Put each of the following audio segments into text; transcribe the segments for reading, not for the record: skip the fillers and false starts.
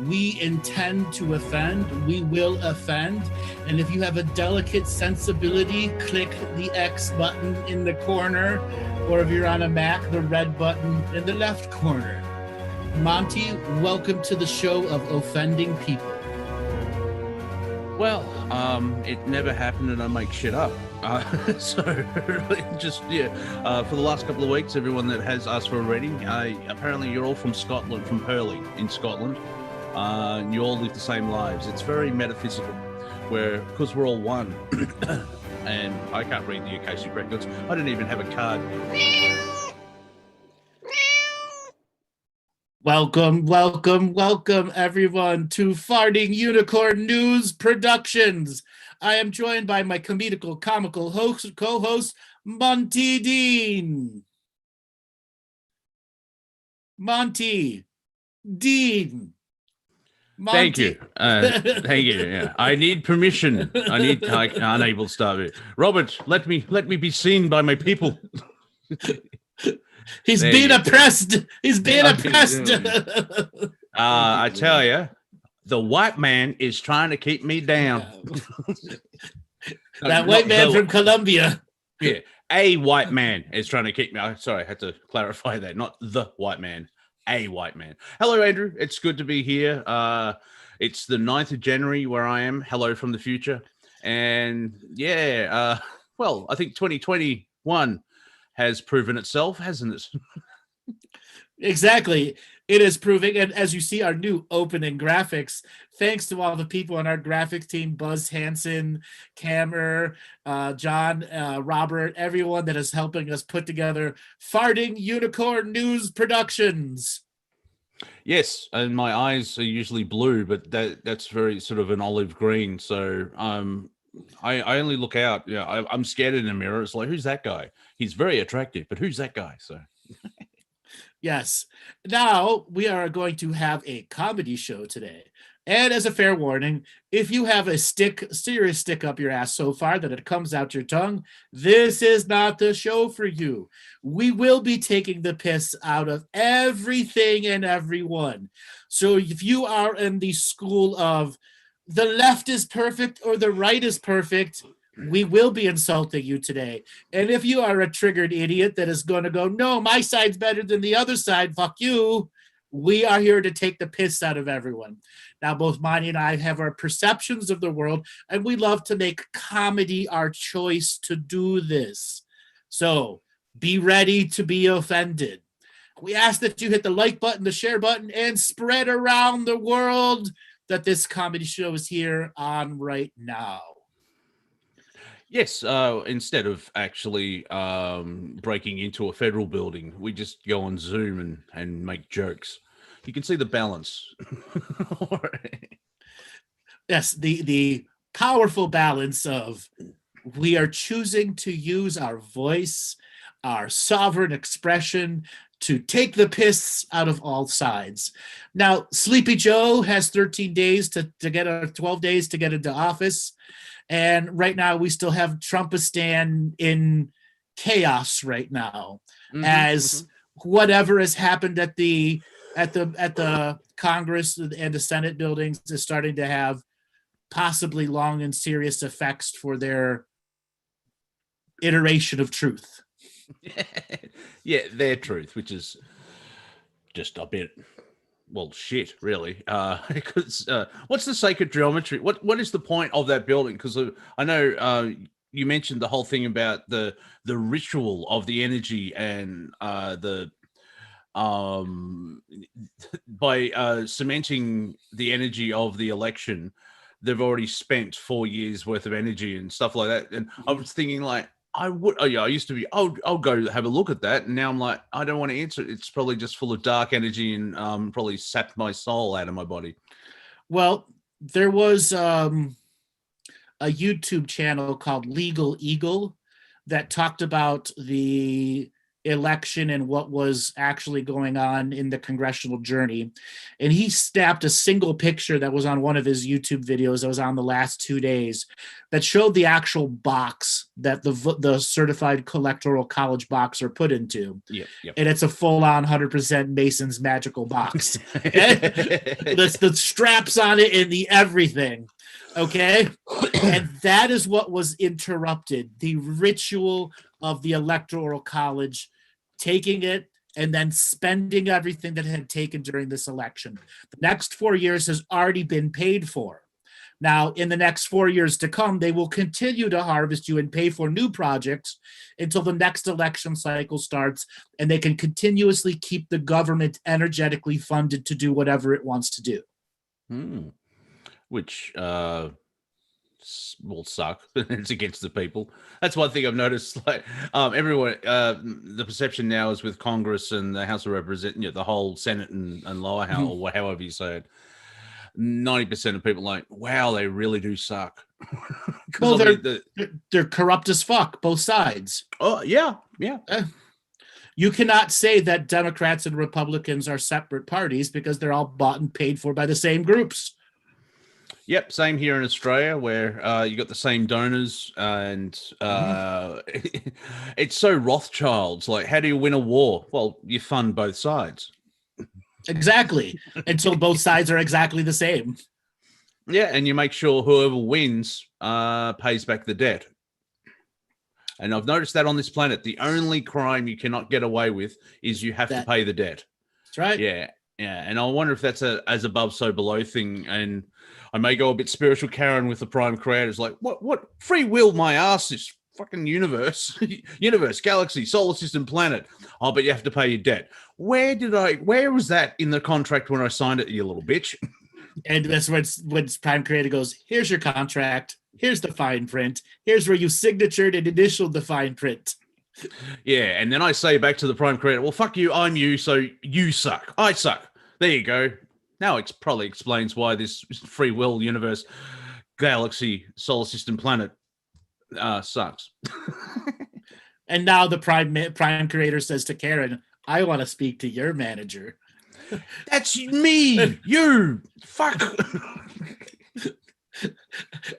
We intend to offend, we will offend. And if you have a delicate sensibility, click the X button in the corner, or if you're on a Mac, the red button in the left corner. Monty, welcome to the show of offending people. Well, it never happened and I make shit up. So for the last couple of weeks, everyone that has asked for a reading, apparently you're all from Scotland, from Hurley in Scotland. You all live the same lives. It's very metaphysical, because we're all one. And I can't read the Akashic records. I don't even have a card. Welcome, everyone, to Farting Unicorn News Productions. I am joined by my comical co-host, Monty Dean. Monty Dean. Monty. Thank you. Thank you. Yeah. I need permission. I'm unable to start it. Robert, let me be seen by my people. He's being oppressed. He's being oppressed. I tell you, the white man is trying to keep me down. That white man from Colombia. Yeah, a white man is trying to keep me. Sorry, I had to clarify that. Not the white man, a white man. Hello, Andrew. It's good to be here. It's the 9th of January where I am. Hello from the future. And yeah, I think 2021 has proven itself, hasn't it? Exactly. It is proving. And as you see our new opening graphics, thanks to all the people on our graphics team, Buzz Hansen, Camer, John, Robert, everyone that is helping us put together Farting Unicorn News Productions. Yes, and my eyes are usually blue, but that's very sort of an olive green. So I only look out. Yeah, I'm scared in the mirror. It's like, who's that guy? He's very attractive, but who's that guy? So, yes. Now we are going to have a comedy show today. And as a fair warning, if you have a serious stick up your ass so far that it comes out your tongue, this is not the show for you. We will be taking the piss out of everything and everyone. So if you are in the school of the left is perfect or the right is perfect, we will be insulting you today. And if you are a triggered idiot that is going to go, no, my side's better than the other side, fuck you, we are here to take the piss out of everyone. Now, both Monty and I have our perceptions of the world, and we love to make comedy our choice to do this. So be ready to be offended. We ask that you hit the like button, the share button, and spread around the world that this comedy show is here on right now. Yes, instead of actually breaking into a federal building, we just go on Zoom and make jokes. You can see the balance. Yes, the powerful balance of we are choosing to use our voice, our sovereign expression, to take the piss out of all sides. Now, Sleepy Joe has 13 days to get 12 days to get into office. And right now we still have Trumpistan in chaos right now, as whatever has happened at the Congress and the Senate buildings is starting to have possibly long and serious effects for their iteration of truth. Yeah, their truth, which is just a bit, well, shit, really. Because what's the sacred geometry? What is the point of that building? Because I know you mentioned the whole thing about the ritual of the energy and by cementing the energy of the election, they've already spent 4 years worth of energy and stuff like that. And I was thinking, like, I would. Oh yeah, I used to be. I'll go have a look at that, and now I'm like, I don't want to answer it. It's probably just full of dark energy and probably sapped my soul out of my body. Well, there was a YouTube channel called Legal Eagle that talked about the election and what was actually going on in the congressional journey. And he snapped a single picture that was on one of his YouTube videos that was on the last 2 days that showed the actual box that the certified electoral college box are put into. Yep, yep. And it's a full-on 100% Mason's magical box. The straps on it and the everything. Okay. And that is what was interrupted. The ritual of the electoral college taking it and then spending everything that had taken during this election. The next 4 years has already been paid for. Now, in the next 4 years to come, they will continue to harvest you and pay for new projects until the next election cycle starts, and they can continuously keep the government energetically funded to do whatever it wants to do. Which will suck. It's against the people. That's one thing I've noticed. Like everyone, the perception now is with Congress and the House of Representatives, the whole Senate and lower house, or however you say it. 90% of people are like, wow, they really do suck. Well, they're corrupt as fuck, both sides. Oh yeah. You cannot say that Democrats and Republicans are separate parties because they're all bought and paid for by the same groups. Yep, same here in Australia, where you got the same donors, and it's so Rothschilds. Like, how do you win a war? Well, you fund both sides. Exactly, until both sides are exactly the same. Yeah, and you make sure whoever wins pays back the debt. And I've noticed that on this planet, the only crime you cannot get away with is you have to pay the debt. That's right. Yeah. And I wonder if that's a as above, so below thing. And I may go a bit spiritual Karen with the prime creators, like, what free will my ass is fucking universe, galaxy, solar system, planet. Oh, but you have to pay your debt. Where was that in the contract when I signed it, you little bitch? And that's when prime creator goes, here's your contract. Here's the fine print. Here's where you signatured and initialed the fine print. Yeah, and then I say back to the prime creator, well, fuck you, I'm you, so you suck. I suck. There you go. Now it probably explains why this free will universe, galaxy, solar system, planet sucks. And now the prime creator says to Karen, I want to speak to your manager. That's me. You. Fuck.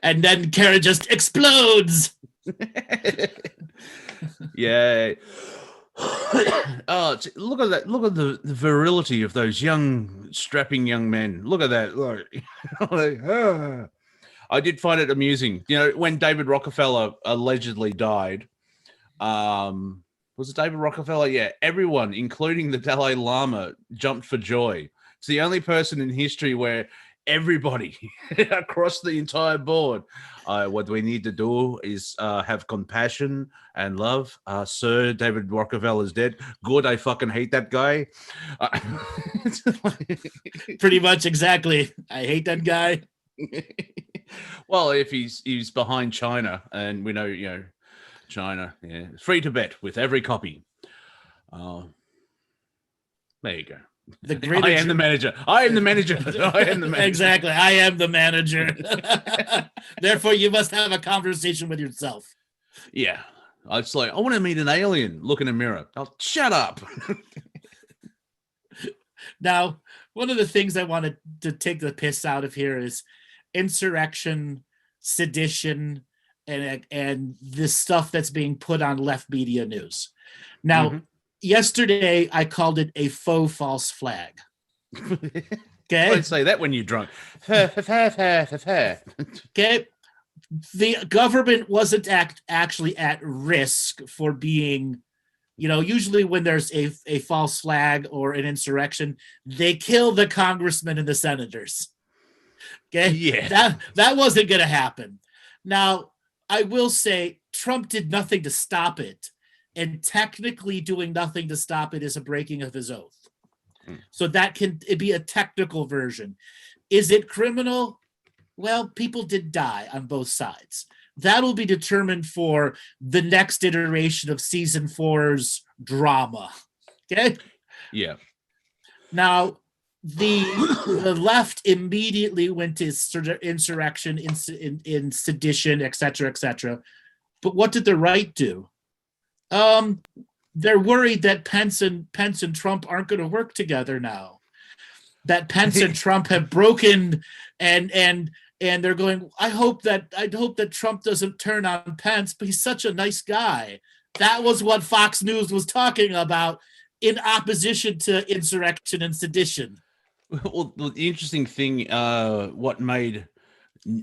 And then Karen just explodes. Yeah. Oh, look at that. Look at the virility of those young, strapping young men. Look at that. Look. I did find it amusing. When David Rockefeller allegedly died, was it David Rockefeller? Yeah. Everyone, including the Dalai Lama, jumped for joy. It's the only person in history where everybody across the entire board, what we need to do is have compassion and love. Sir, David Rockefeller is dead. Good. I fucking hate that guy. Pretty much, exactly. I hate that guy. Well, if he's behind China, and we know, China, yeah, free to bet with every copy. There you go. I am the manager. I am the manager. Exactly. I am the manager. Therefore, you must have a conversation with yourself. Yeah. It's like, I want to meet an alien. Look in a mirror. Oh, shut up. Now, one of the things I wanted to take the piss out of here is insurrection, sedition, and this stuff that's being put on left media news. Now, yesterday I called it a faux false flag. Okay. Don't say that when you're drunk. Okay. The government wasn't actually at risk for being, usually when there's a false flag or an insurrection, they kill the congressmen and the senators. Okay. Yeah. That wasn't going to happen. Now, I will say Trump did nothing to stop it. And technically doing nothing to stop it is a breaking of his oath. So that can be a technical version. Is it criminal? Well, people did die on both sides. that'll be determined for the next iteration of season 4's drama. Okay. Yeah. Now, the left immediately went to insurrection, in sedition, etc., etc. But what did the right do? They're worried that Pence and Trump aren't going to work together now. That Pence and Trump have broken, and they're going, I hope that Trump doesn't turn on Pence, but he's such a nice guy. That was what Fox News was talking about in opposition to insurrection and sedition. Well, the interesting thing, what made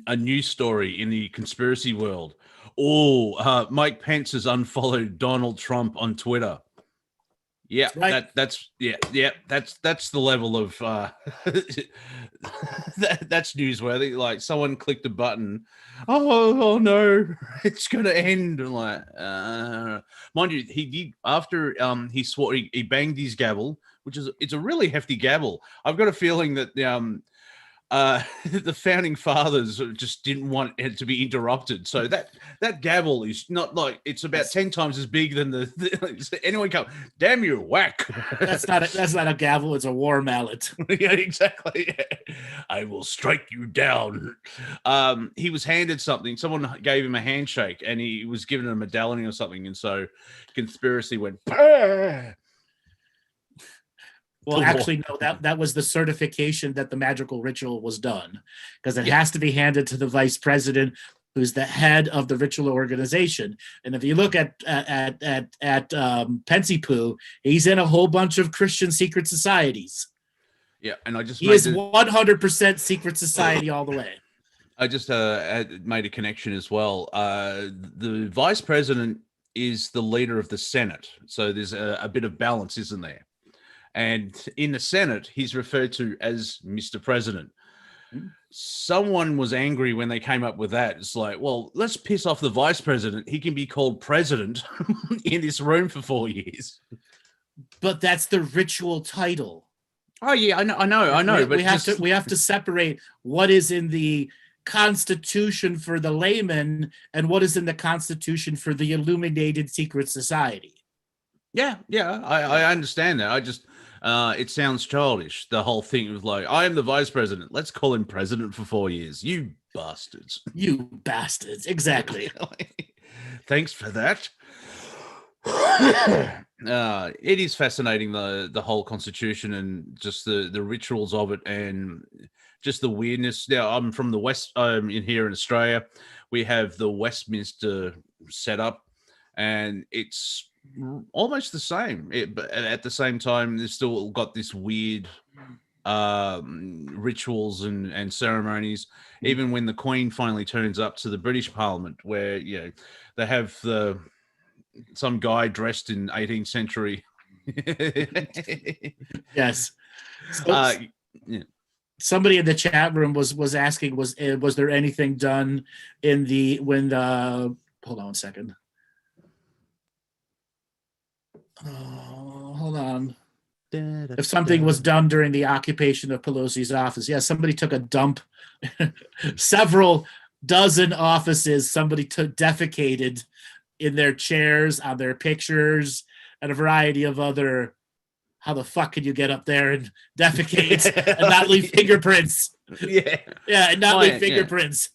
a news story in the conspiracy world. Mike Pence has unfollowed Donald Trump on Twitter. Yeah, right. That's the level of that's newsworthy. Like someone clicked a button. Oh no, it's gonna end. Like, mind you, he did after he swore he banged his gavel, it's a really hefty gavel. I've got a feeling that the founding fathers just didn't want it to be interrupted. So that gavel is not like it's about 10 times as big than the anyone come. Damn you, whack! That's not a gavel. It's a war mallet. Yeah, exactly. I will strike you down. He was handed something. Someone gave him a handshake, and he was given a medallion or something. And so, conspiracy went. Bah! Well, actually, no, that was the certification that the magical ritual was done, because it has to be handed to the vice president, who's the head of the ritual organization. And if you look at Pensy Poo, he's in a whole bunch of Christian secret societies. Yeah, and he is 100% secret society all the way. I just made a connection as well. The vice president is the leader of the Senate, so there's a bit of balance, isn't there? And in the Senate, he's referred to as Mr. President. Someone was angry when they came up with that. It's like, well, let's piss off the vice president. He can be called president in this room for 4 years. But that's the ritual title. Oh yeah, I know. But we have to separate what is in the Constitution for the layman and what is in the Constitution for the illuminated secret society. Yeah, I understand that. I just it sounds childish. The whole thing was like, I am the vice president. Let's call him president for 4 years. You bastards. You bastards. Exactly. Thanks for that. It is fascinating, the whole Constitution and just the rituals of it and just the weirdness. Now, I'm from the West. I'm in here in Australia. We have the Westminster setup, and it's almost the same, but at the same time they've still got this weird rituals and ceremonies. Even when the Queen finally turns up to the British Parliament, where they have some guy dressed in 18th century. Yes. So, somebody in the chat room was asking, was there anything done in hold on one second. Hold on. If something was done during the occupation of Pelosi's office. Yeah, somebody took a dump. Several dozen offices, somebody defecated in their chairs, on their pictures, and a variety of other. How the fuck can you get up there and defecate and not leave fingerprints? Yeah, and not leave fingerprints.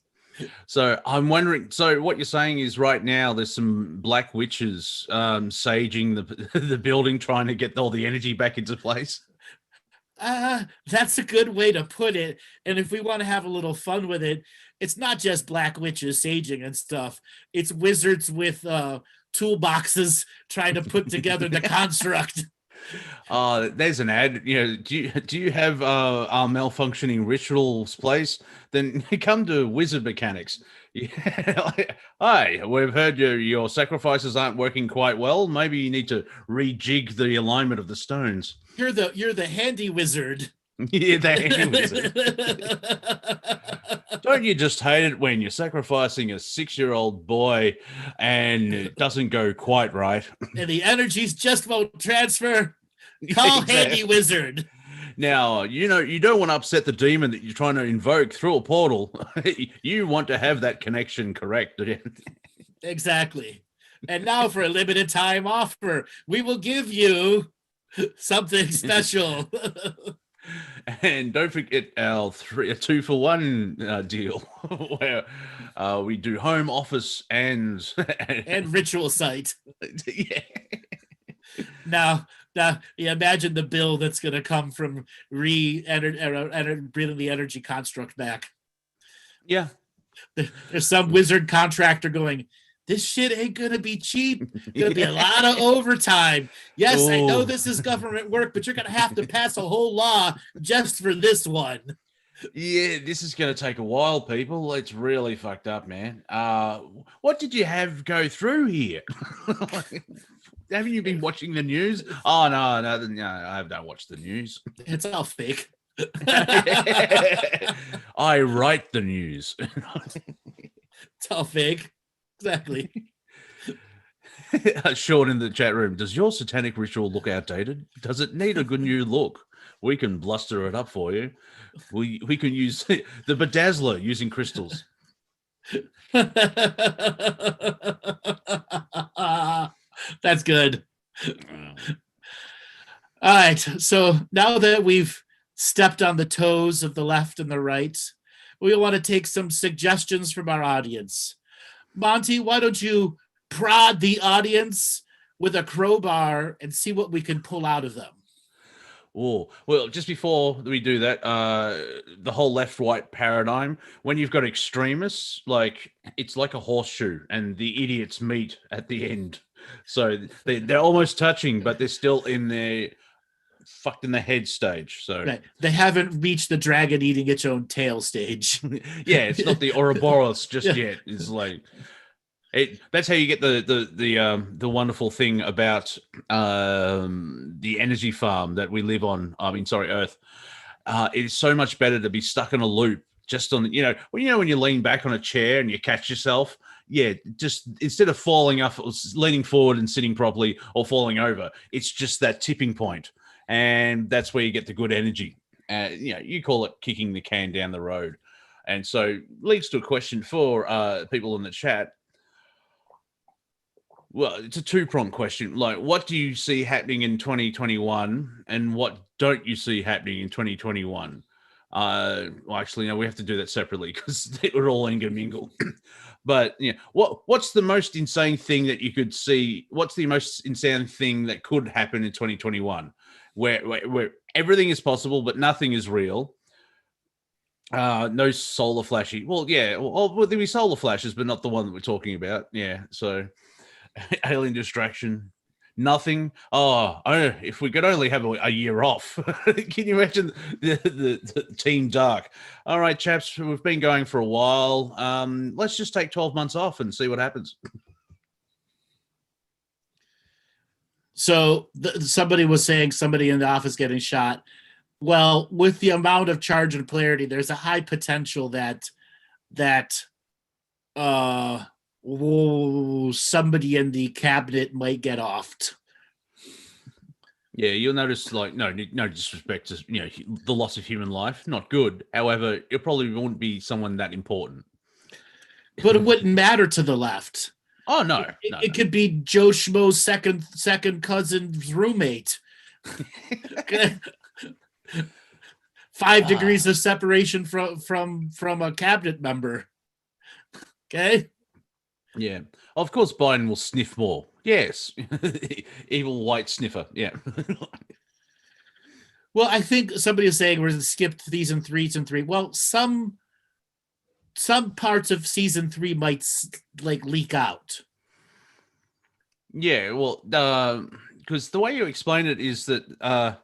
So I'm wondering. So what you're saying is, right now there's some black witches saging the building, trying to get all the energy back into place. That's a good way to put it. And if we want to have a little fun with it, it's not just black witches saging and stuff. It's wizards with toolboxes trying to put together the construct. There's an ad. Do you have our malfunctioning rituals place? Then come to Wizard Mechanics. Hi, we've heard your sacrifices aren't working quite well. Maybe you need to rejig the alignment of the stones. You're the handy wizard. Yeah, the handy wizard. Don't you just hate it when you're sacrificing a 6-year-old boy and it doesn't go quite right? And the energies just won't transfer. Call Handy Wizard. Now, you don't want to upset the demon that you're trying to invoke through a portal. You want to have that connection correct. Exactly. And now for a limited time offer, we will give you something special. And don't forget our 2-for-1 deal, where we do home office and and ritual site. Yeah. Now, you imagine the bill that's going to come from bringing the energy construct back. Yeah. There's some wizard contractor going, this shit ain't gonna be cheap. Gonna be a lot of overtime. Yes, I know this is government work, but you're gonna have to pass a whole law just for this one. Yeah, this is gonna take a while, people. It's really fucked up, man. What did you have go through here? Haven't you been watching the news? Oh no, I don't watch the news. It's all fake. I write the news. It's all fake. Exactly. Sean in the chat room, does your satanic ritual look outdated? Does it need a good new look? We can bluster it up for you. We can use the bedazzler using crystals. That's good. All right. So now that we've stepped on the toes of the left and the right, we want to take some suggestions from our audience. Monty, why don't you prod the audience with a crowbar and see what we can pull out of them? Oh, well, just before we do that, the whole left-right paradigm, when you've got extremists, like it's like a horseshoe and the idiots meet at the end. So they're almost touching, but they're still in their fucked in the head stage. So right. They haven't reached the dragon eating its own tail stage. Yeah, it's not the Ouroboros just yet. It's like that's how you get the wonderful thing about the energy farm that we live on. I mean, sorry, Earth. It is so much better to be stuck in a loop, just on when you lean back on a chair and you catch yourself. Yeah, just instead of falling off, leaning forward and sitting properly, or falling over, it's just that tipping point, and that's where you get the good energy. You call it kicking the can down the road, and so leads to a question for people in the chat. Well, it's a two-pronged question. Like, what do you see happening in 2021, and what don't you see happening in 2021? Well, actually, no, we have to do that separately because we're all intermingle. But what's the most insane thing that you could see? What's the most insane thing that could happen in 2021, where everything is possible but nothing is real? No solar flashy. Well, yeah. Well, there'll be solar flashes, but not the one that we're talking about. Yeah. So. Alien distraction, nothing. If we could only have a year off. Can you imagine the Team Dark? All right, chaps, we've been going for a while. Let's just take 12 months off and see what happens. So somebody was saying somebody in the office getting shot. Well, with the amount of charge and polarity, there's a high potential that somebody in the cabinet might get offed. Yeah, you'll notice, like, no disrespect to the loss of human life, not good. However, it probably won't be someone that important. But it wouldn't matter to the left. Oh no, it could be Joe Schmo's second cousin's roommate. 5 degrees of separation from a cabinet member. Okay. Yeah. Of course, Biden will sniff more. Yes. Evil white sniffer. Yeah. Well, I think somebody is saying we're going to skip season 3. Well, some parts of season 3 might leak out. Yeah. Well, because the way you explain it is that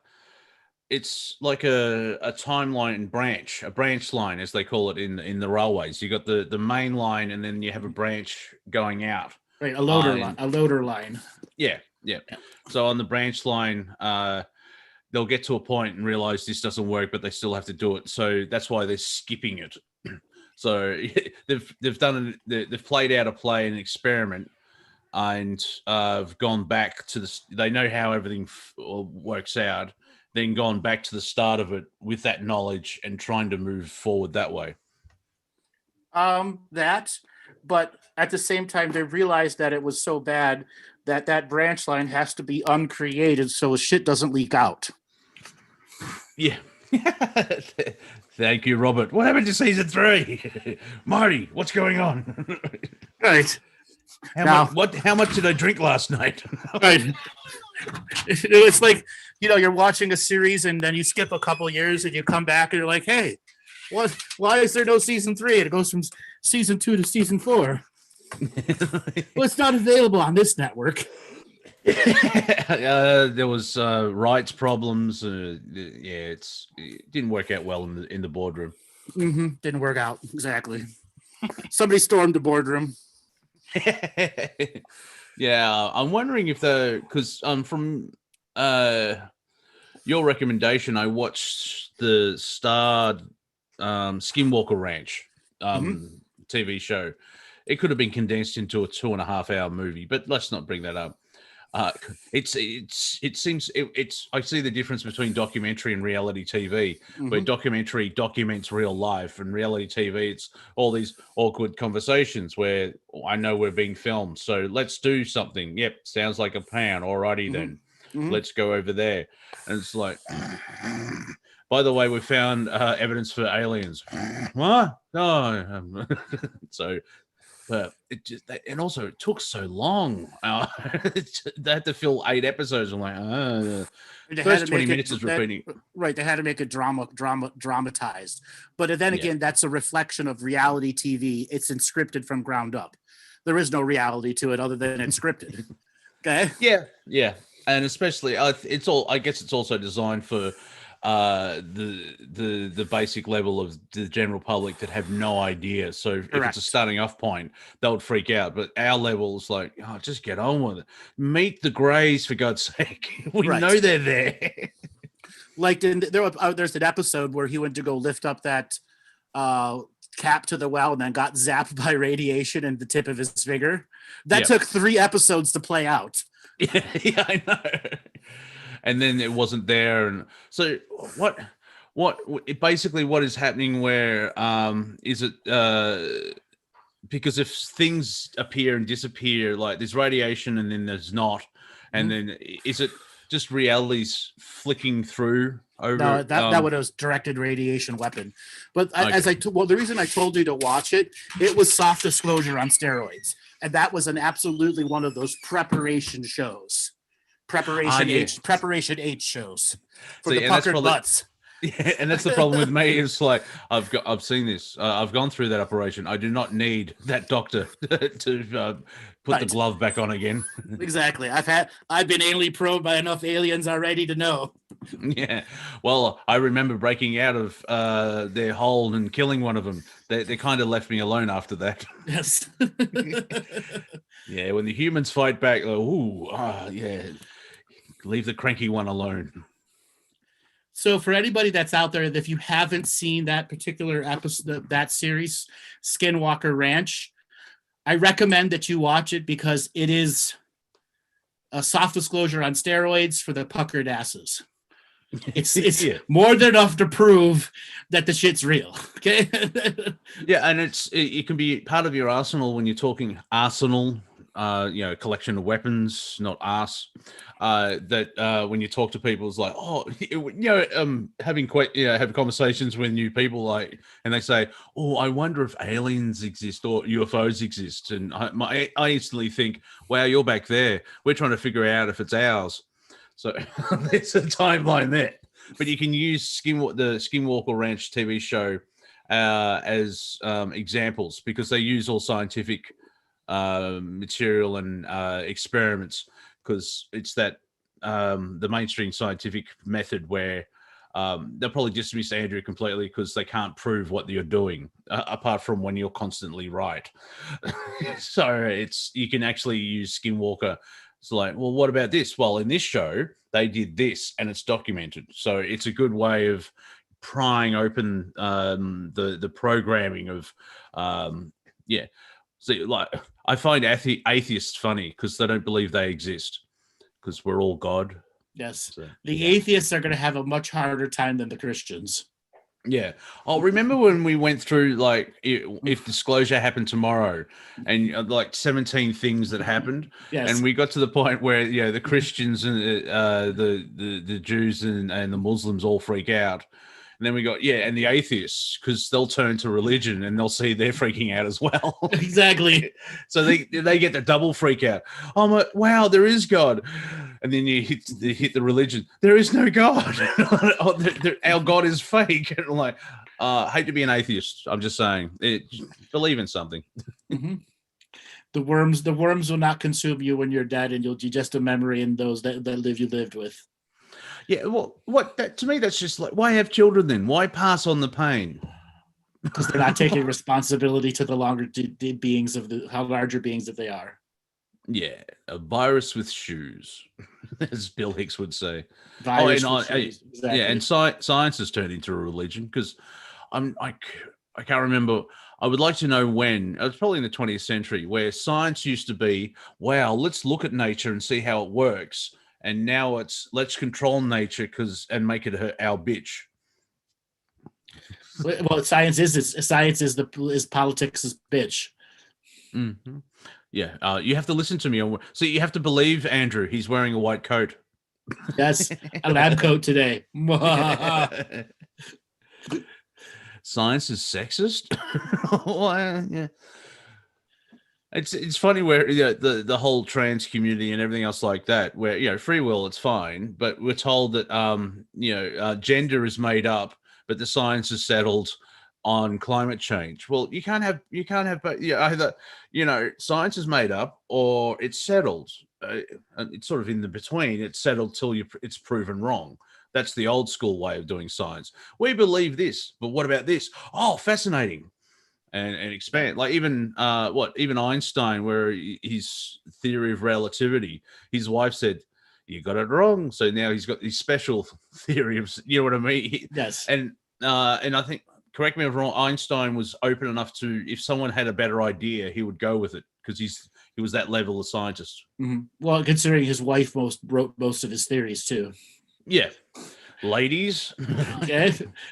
it's like a timeline branch, a branch line, as they call it in the railways. You got the main line, and then you have a branch going out. Right, a loader line. Yeah. So on the branch line, they'll get to a point and realize this doesn't work, but they still have to do it. So that's why they're skipping it. So they've played out a play, an experiment, and have gone back to they know how everything works out, then gone back to the start of it with that knowledge and trying to move forward that way. That, but at the same time, they realized that it was so bad that that branch line has to be uncreated so shit doesn't leak out. Yeah. Thank you, Robert. What happened to season 3? Marty, what's going on? Right. How much did I drink last night? Right. It's like, you're watching a series and then you skip a couple years and you come back and you're like, hey, why is there no season 3? And it goes from season 2 to season 4. Well, it's not available on this network. There was rights problems. It didn't work out well in the boardroom. Didn't work out exactly. Somebody stormed the boardroom. Yeah, I'm wondering if because from your recommendation, I watched the Star Skinwalker Ranch TV show. It could have been condensed into a 2.5-hour movie, but let's not bring that up. It seems I see the difference between documentary and reality TV, where documentary documents real life, and reality TV, it's all these awkward conversations where I know we're being filmed, so let's do something. Yep, sounds like a plan. Alrighty then, let's go over there. And it's like, by the way, we found evidence for aliens. What? No. So. But and also it took so long. They had to fill 8 episodes. I'm like, the first 20 minutes is repeating. Right, they had to make it dramatized. But then again, that's a reflection of reality TV. It's scripted from ground up. There is no reality to it other than it's scripted. Okay. Yeah, and especially I guess it's also designed for the basic level of the general public that have no idea. So if it's a starting off point, they would freak out. But our level is like, just get on with it. Meet the Greys, for God's sake. We know they're there. Like there's an episode where he went to go lift up that cap to the well and then got zapped by radiation in the tip of his finger. That took 3 episodes to play out. Yeah, I know. And then it wasn't there, and so what basically what is happening? Where is it? Because if things appear and disappear, like there's radiation and then there's not, and then is it just reality's flicking through over? No, that was directed radiation weapon. But the reason I told you to watch it was Soft Disclosure on steroids, and that was absolutely one of those preparation shows. Preparation H shows for the puckered butts. Yeah, and that's the problem with me. It's like I've seen this. I've gone through that operation. I do not need that doctor to put the glove back on again. Exactly. I've been anally probed by enough aliens already to know. Yeah. Well, I remember breaking out of their hole and killing one of them. They kind of left me alone after that. Yes. Yeah. When the humans fight back, yeah. Leave the cranky one alone. So for anybody that's out there, if you haven't seen that particular episode, that series, Skinwalker Ranch, I recommend that you watch it because it is a Soft Disclosure on steroids for the puckered asses. It's more than enough to prove that the shit's real. Okay. Yeah, and it can be part of your arsenal when you're talking arsenal. Collection of weapons, not arse. That when you talk to people, it's like, having conversations with new people, like, and they say, "Oh, I wonder if aliens exist or UFOs exist," and I instantly think, "Wow, you're back there. We're trying to figure out if it's ours." So there's a timeline there, but you can use the Skinwalker Ranch TV show as examples because they use all scientific material and experiments, because it's that the mainstream scientific method where they'll probably dismiss Andrew completely because they can't prove what you're doing apart from when you're constantly right. So you can actually use Skinwalker. It's like, well, what about this? Well, in this show they did this and it's documented, so it's a good way of prying open the programming of So, like, I find atheists funny because they don't believe they exist because we're all God. Yes. So, The yeah. atheists are going to have a much harder time than the Christians. Yeah. I'll remember when we went through like if disclosure happened tomorrow and like 17 things that happened. Yes. And we got to the point where, the Christians and the Jews and the Muslims all freak out. And then we got, and the atheists, because they'll turn to religion and they'll see they're freaking out as well. Exactly. So they get the double freak out. I'm like, wow, there is God. And then you hit the religion. There is no God. Our God is fake. And I'm like, hate to be an atheist. I'm just saying, believe in something. Mm-hmm. The worms will not consume you when you're dead, and you'll be just a memory in those that live you lived with. Yeah, well, to me, that's just like, why have children then? Why pass on the pain? Because they're not taking responsibility to the longer beings of how larger beings that they are. Yeah, a virus with shoes, as Bill Hicks would say. Virus with shoes. Exactly. Yeah, and science has turned into a religion because I can't remember. I would like to know when. It was probably in the 20th century where science used to be, wow, let's look at nature and see how it works. And now it's let's control nature and make it our bitch. Well, science is politics' bitch. Mm-hmm. Yeah, you have to listen to me. So you have to believe Andrew. He's wearing a white coat. Yes, a lab coat today. Science is sexist. Well, yeah. It's funny where the whole trans community and everything else like that, where free will, it's fine, but we're told that gender is made up, but the science is settled on climate change. Well, you can't have but either science is made up or it's settled. It's sort of in the between. It's settled till it's proven wrong. That's the old school way of doing science. We believe this, but what about this? Oh, fascinating. And expand, like even Einstein, where his theory of relativity, his wife said you got it wrong, so now he's got this special theory of, you know what I mean? Yes. And I think, correct me if I'm wrong, Einstein was open enough to, if someone had a better idea, he would go with it because he was that level of scientist. Mm-hmm. Well, considering his wife wrote most of his theories too. Yeah. Ladies.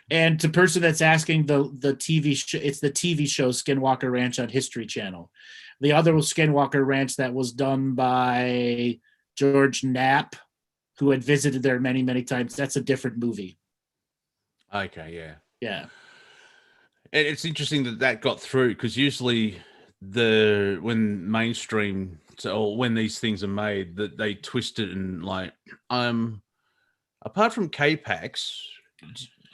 And to person that's asking, the TV show, it's the TV show Skinwalker Ranch on History Channel. The other Skinwalker Ranch that was done by George Knapp, who had visited there many, many times. That's a different movie. Okay, yeah. Yeah. And it's interesting that got through, because usually when mainstream, or when these things are made, that they twist it and like, apart from K-Pax,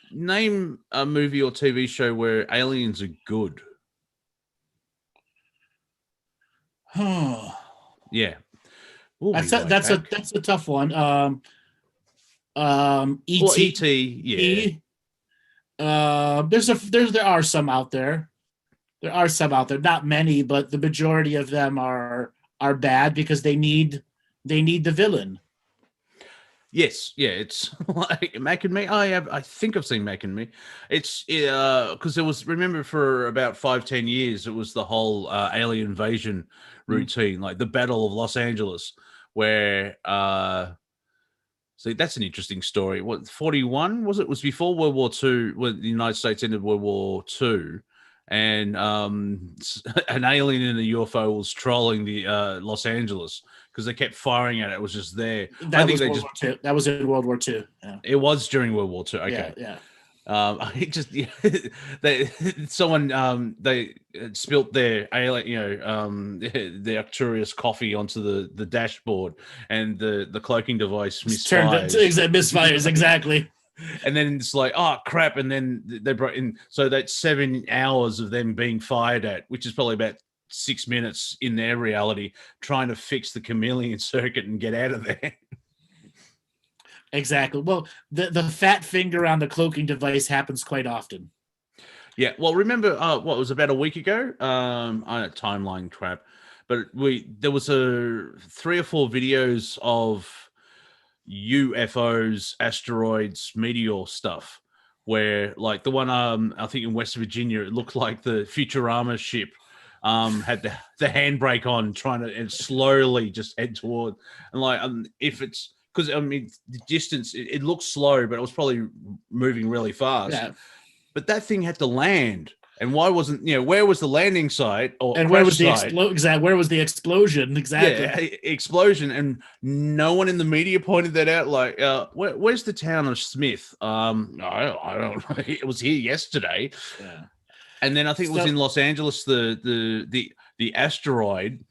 name a movie or TV show where aliens are good. Yeah. That's a tough one. E.T. Well, E.T., yeah. There are some out there. There are some out there, not many, but the majority of them are bad because they need the villain. Yes, yeah, it's like Mac and Me. I think I've seen Mac and Me. It's because there was, remember, for about 5-10 years, it was the whole alien invasion routine, like the Battle of Los Angeles, where see, that's an interesting story. What, 41 was it? It was before World War II, when the United States ended World War II, and an alien in a UFO was trolling the Los Angeles because they kept firing at it. It was just there. That was World War II. That was in World War II. Yeah. It was during World War II. Okay. Yeah. It just they spilt their their Arcturus coffee onto the dashboard, and the cloaking device misfires exactly. And then it's like, oh crap! And then they brought in, so that's 7 hours of them being fired at, which is probably about 6 minutes in their reality, trying to fix the chameleon circuit and get out of there. Exactly. Well, the fat finger on the cloaking device happens quite often. Yeah. Well, remember what was about a week ago? I timeline crap, but there was 3 or 4 videos of UFOs, asteroids, meteor stuff, where like the one I think in West Virginia, it looked like the Futurama ship had the handbrake on, trying to and slowly just head toward, and like if it's because I mean the distance it looks slow, but it was probably moving really fast. Yeah. But that thing had to land. And why wasn't, where was the landing site or And crash where was the site? where was the explosion? Exactly. Yeah, explosion. And no one in the media pointed that out. Like, where's the town of Smith? I don't know. It was here yesterday. Yeah. And then I think it was in Los Angeles. The asteroid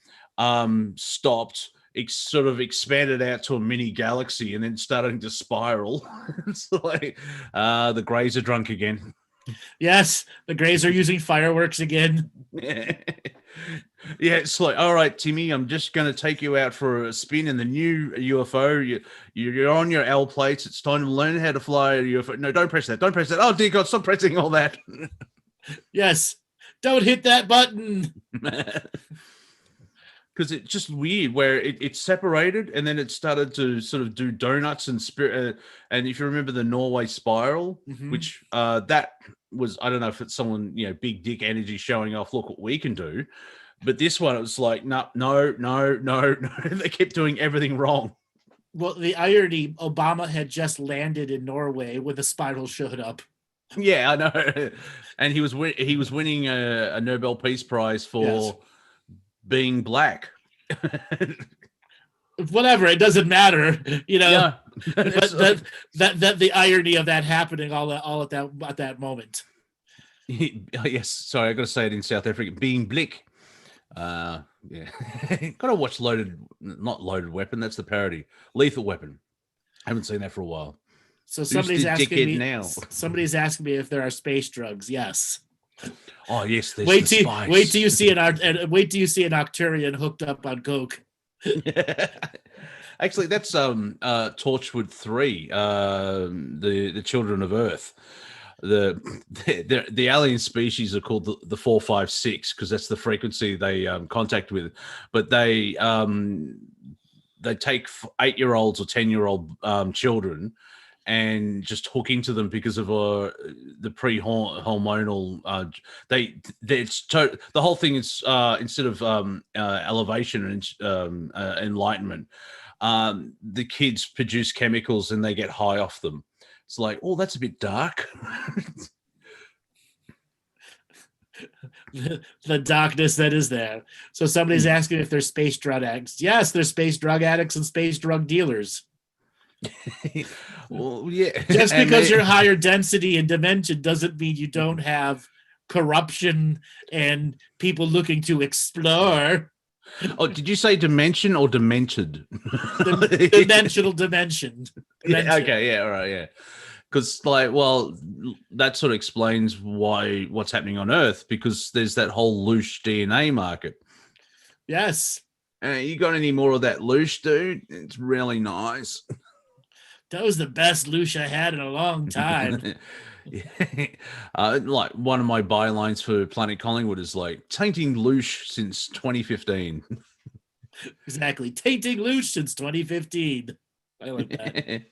stopped. It sort of expanded out to a mini galaxy and then starting to spiral. It's like the Greys are drunk again. Yes, the Greys are using fireworks again. Yeah, it's like, all right, Timmy, I'm just going to take you out for a spin in the new UFO. You're on your L plates. It's time to learn how to fly a UFO. No, don't press that. Don't press that. Oh, dear God, stop pressing all that. Yes, don't hit that button. Because it's just weird where it separated and then it started to sort of do donuts and spirit. And if you remember the Norway spiral, which that was, I don't know if it's someone, big dick energy showing off, look what we can do. But this one, it was like, no. They kept doing everything wrong. Well, the irony, Obama had just landed in Norway when the spiral showed up. Yeah, I know. And he was winning a Nobel Peace Prize for being black. Whatever, it doesn't matter, Yeah. But that the irony of that happening all at that moment. Yes, sorry, I got to say it in South Africa. Being blick. Yeah. Got to watch not Loaded Weapon. That's the parody. Lethal Weapon. I haven't seen that for a while. So somebody's asking me if there are space drugs. Yes. Oh yes, there's wait till you see an Octurian hooked up on coke. Actually, that's Torchwood 3, the Children of Earth. The alien species are called the 456 because that's the frequency they contact with, but they take 8-year-olds or 10-year-old children and just hook into them because of the pre-hormonal. The whole thing is instead of elevation and enlightenment, the kids produce chemicals and they get high off them. It's like, oh, that's a bit dark. The darkness that is there. So somebody's asking if they're space drug addicts. Yes, they're space drug addicts and space drug dealers. Well, yeah. Just because you're higher density and dimension doesn't mean you don't have corruption and people looking to explore. Oh, did you say dimension or demented? Dimensional dimension. Yeah, okay, yeah, all right, yeah. Because, that sort of explains what's happening on Earth, because there's that whole loose DNA market. Yes. You got any more of that loose, dude? It's really nice. That was the best loosh I had in a long time. Like one of my bylines for Planet Collingwood is like tainting loosh since 2015. Exactly. Tainting loosh since 2015. I like that.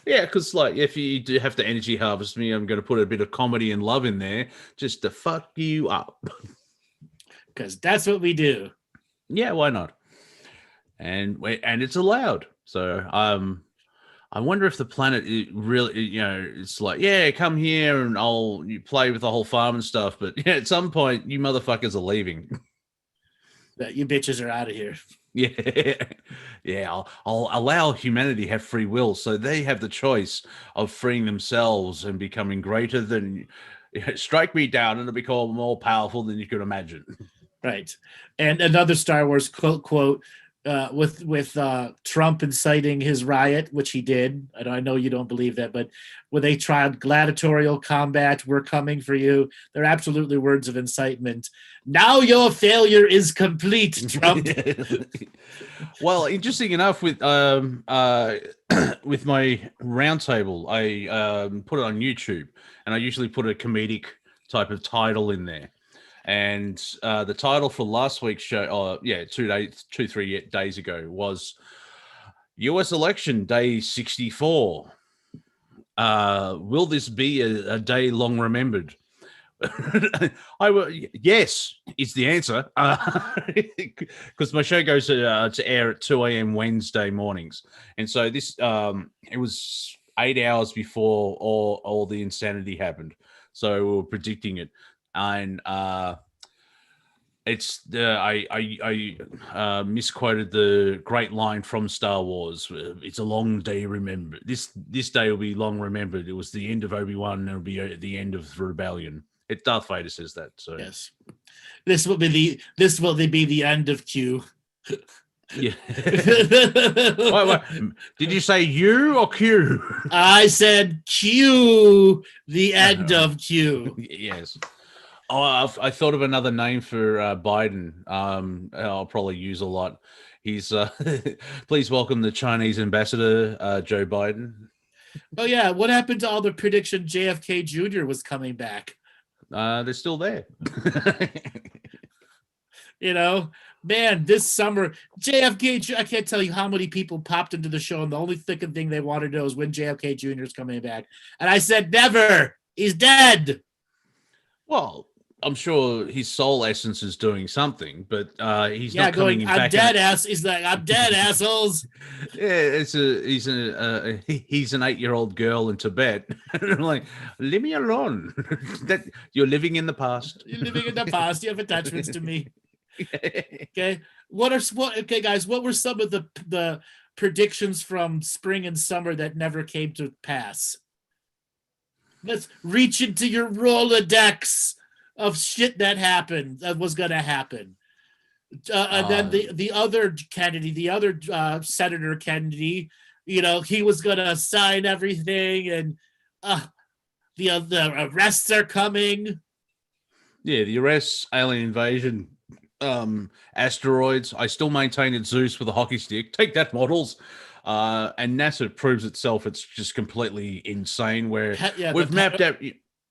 Yeah, because if you do have to energy harvest me, I'm going to put a bit of comedy and love in there just to fuck you up. Because that's what we do. Yeah, why not? And it's allowed. So I wonder if the planet really, it's like, yeah, come here and you play with the whole farm and stuff. But at some point, you motherfuckers are leaving. You bitches are out of here. Yeah. I'll allow humanity to have free will, so they have the choice of freeing themselves and becoming greater than. Strike me down, and it'll become more powerful than you could imagine. Right. And another Star Wars quote. With Trump inciting his riot, which he did. I know you don't believe that, but when they tried gladiatorial combat, we're coming for you. They're absolutely words of incitement. Now your failure is complete, Trump. Well, interesting enough, with my roundtable, I put it on YouTube, and I usually put a comedic type of title in there. And the title for last week's show, 3 days ago, was US Election Day 64. Will this be a day long remembered? I will. Yes, is the answer. Because my show goes to air at 2 a.m. Wednesday mornings, and so this it was 8 hours before all the insanity happened. So we were predicting it, and it's I misquoted the great line from Star Wars. It's a long day remembered. This day will be long remembered. It was the end of Obi-Wan, and it'll be the end of the rebellion. It Darth Vader says that. So Yes, this will be the end of Q. yeah. Wait. Did you say you or Q? I said Q, the end of Q. Yes. Oh, I thought of another name for Biden. I'll probably use a lot. He's please welcome the Chinese ambassador, Joe Biden. Oh yeah, what happened to all the prediction JFK Jr. was coming back? They're still there. You know, man, this summer, JFK, I can't tell you how many people popped into the show, and the only thing they wanted to know is when JFK Jr. is coming back. And I said, never. He's dead. Well, I'm sure his soul essence is doing something, but he's not going, coming I'm back. Dead, ass. He's like, I'm dead, assholes. Yeah, he's an 8-year-old girl in Tibet. I'm like, leave me alone. That you're living in the past. You're living in the past. You have attachments to me. Okay. Okay, guys, what were some of the predictions from spring and summer that never came to pass? Let's reach into your Rolodex of shit that happened, that was going to happen. And then the other Kennedy, the other Senator Kennedy, he was going to sign everything, and the arrests are coming. Yeah, the arrests, alien invasion, asteroids. I still maintain it's Zeus with a hockey stick. Take that, models. And NASA proves itself. It's just completely insane. Where we've mapped out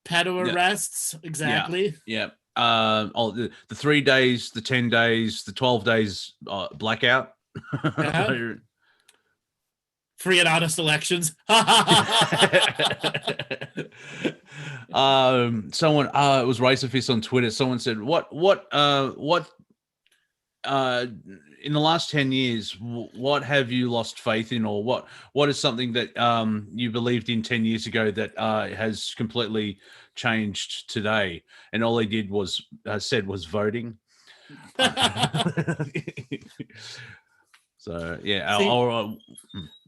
pedo arrests, exactly. Yeah. The 3 days, the 10 days, the 12 days blackout. Uh-huh. Free and honest elections. Someone it was Racerfist on Twitter. Someone said, what in the last 10 years, what have you lost faith in, or what is something that you believed in 10 years ago that has completely changed today? And all he did was said was voting. So yeah.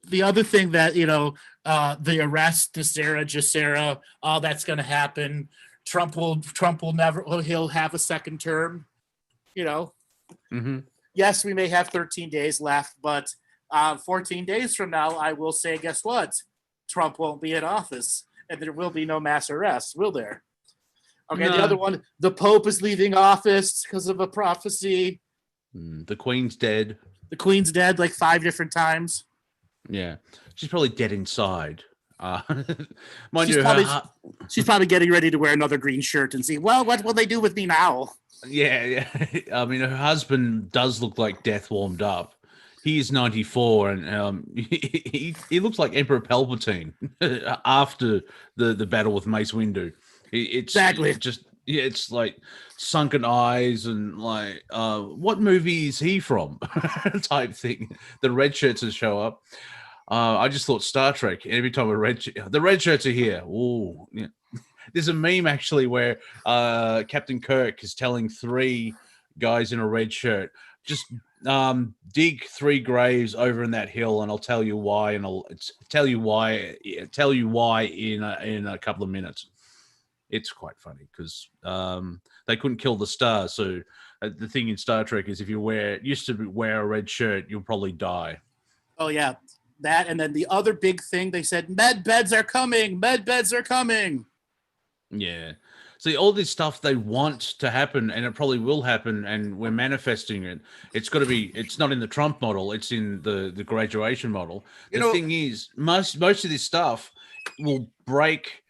The other thing that the arrest, Gisera, all that's going to happen. Trump will never. He'll have a second term. Mm-hmm. Yes, we may have 13 days left, but 14 days from now, I will say, guess what? Trump won't be in office, and there will be no mass arrests, will there? Okay, no. The other one, the Pope is leaving office because of a prophecy. The Queen's dead. The Queen's dead like 5 different times. Yeah, she's probably dead inside. She's probably getting ready to wear another green shirt and see, well, what will they do with me now? Yeah. I mean, her husband does look like death warmed up. He is 94, and he looks like Emperor Palpatine after the battle with Mace Windu. Exactly. It's like sunken eyes and like, what movie is he from? Type thing. The red shirts that show up. I just thought Star Trek. Every time the red shirts are here. Oh, yeah. There's a meme actually where Captain Kirk is telling 3 guys in a red shirt, just dig 3 graves over in that hill, and I'll tell you why. And I'll tell you why in a couple of minutes. It's quite funny because they couldn't kill the star. So the thing in Star Trek is if you used to wear a red shirt, you'll probably die. Oh yeah, that. And then the other big thing, they said med beds are coming. Med beds are coming. Yeah. See, all this stuff they want to happen, and it probably will happen, and we're manifesting it. It's got to be. It's not in the Trump model. It's in the graduation model. The thing is, most of this stuff will break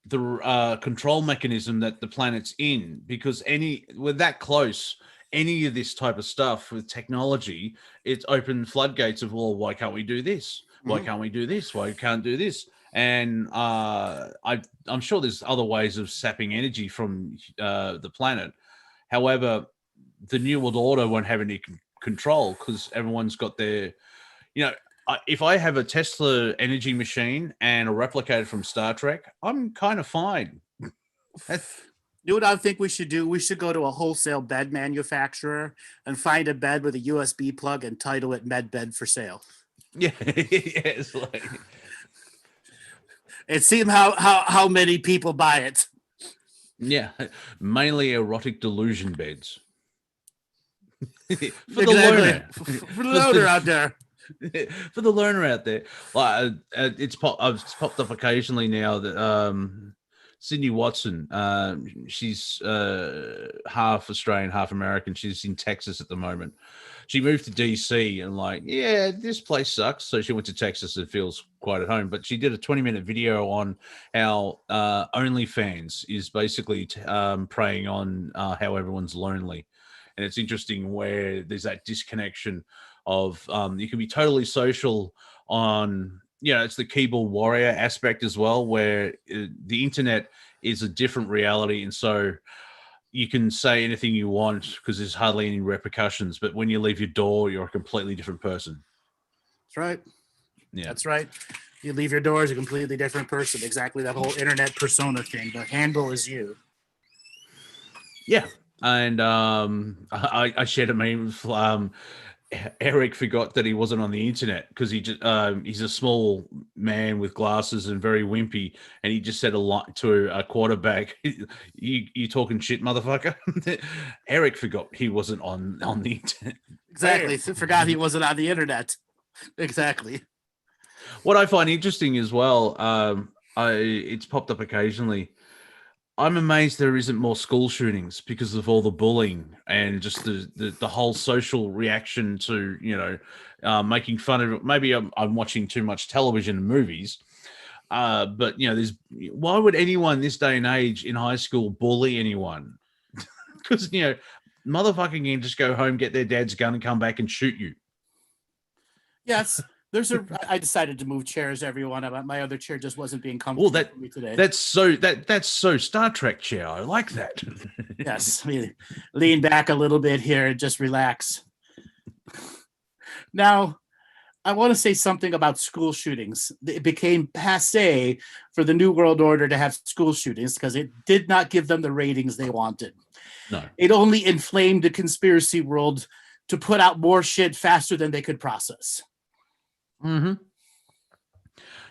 the control mechanism that the planet's in, because we're that close. Any of this type of stuff with technology, it's open floodgates of, well, why can't we do this? Why can't we do this? Why can't we do this? And I'm sure there's other ways of sapping energy from the planet. However, the New World Order won't have any control because everyone's got their, you know, if I have a Tesla energy machine and a replicator from Star Trek, I'm kind of fine. You know what I think we should do? We should go to a wholesale bed manufacturer and find a bed with a USB plug and title it Med Bed for Sale. Yeah, it's like, and see how many people buy it. Yeah, mainly erotic delusion beds. For the learner. For the learner out there. For the learner out there. Like it's popped up occasionally now that Sydney Watson, she's half Australian, half American. She's in Texas at the moment. She moved to DC and like, yeah, this place sucks. So she went to Texas and feels quite at home. But she did a 20-minute video on how OnlyFans is basically preying on how everyone's lonely. And it's interesting where there's that disconnection of you can be totally social on, it's the keyboard warrior aspect as well, where the internet is a different reality. And so you can say anything you want because there's hardly any repercussions. But when you leave your door, you're a completely different person. That's right. Yeah, that's right. You leave your door as a completely different person. Exactly that whole internet persona thing. The handle is you. Yeah. And I shared a meme. Eric forgot that he wasn't on the internet because he's a small man with glasses and very wimpy, and he just said a lot to a quarterback. You talking shit, motherfucker? Eric forgot he wasn't on the internet. Exactly. Forgot he wasn't on the internet. Exactly. What I find interesting as well, it's popped up occasionally. I'm amazed there isn't more school shootings because of all the bullying and just the whole social reaction to, making fun of it. Maybe I'm watching too much television and movies. But, why would anyone this day and age in high school bully anyone? Because, motherfucking can just go home, get their dad's gun and come back and shoot you. Yes. I decided to move chairs, everyone. My other chair just wasn't being comfortable for me today. That's so Star Trek chair. I like that. Yes, lean back a little bit here and just relax. Now, I want to say something about school shootings. It became passé for the New World Order to have school shootings because it did not give them the ratings they wanted. No. It only inflamed the conspiracy world to put out more shit faster than they could process. Mm-hmm.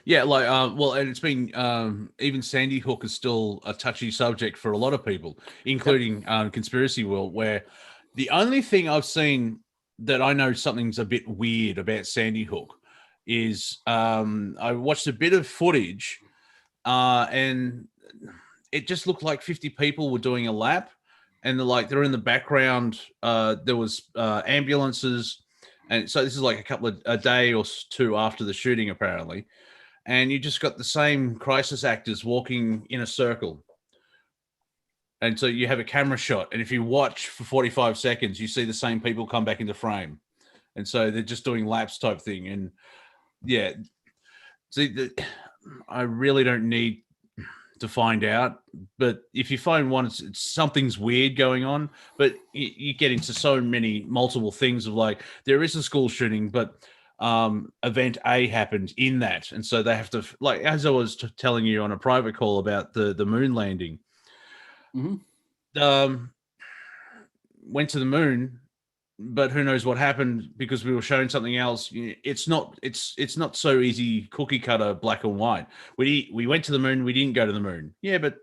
Yeah, and it's been even Sandy Hook is still a touchy subject for a lot of people, including conspiracy world, where the only thing I've seen that I know something's a bit weird about Sandy Hook is I watched a bit of footage and it just looked like 50 people were doing a lap, and they're in the background. There was ambulances. And so this is like a day or two after the shooting, apparently. And you just got the same crisis actors walking in a circle. And so you have a camera shot. And if you watch for 45 seconds, you see the same people come back into frame. And so they're just doing laps type thing. And yeah, see, I really don't need to find out, but if you find one, it's something's weird going on. But you get into so many multiple things of like, there is a school shooting, but event A happened in that, and so they have to, like, as I was telling you on a private call about the moon landing. Mm-hmm. Went to the moon, but who knows what happened because we were showing something else. It's not so easy cookie cutter black and white. We went to the moon, we didn't go to the moon. Yeah, but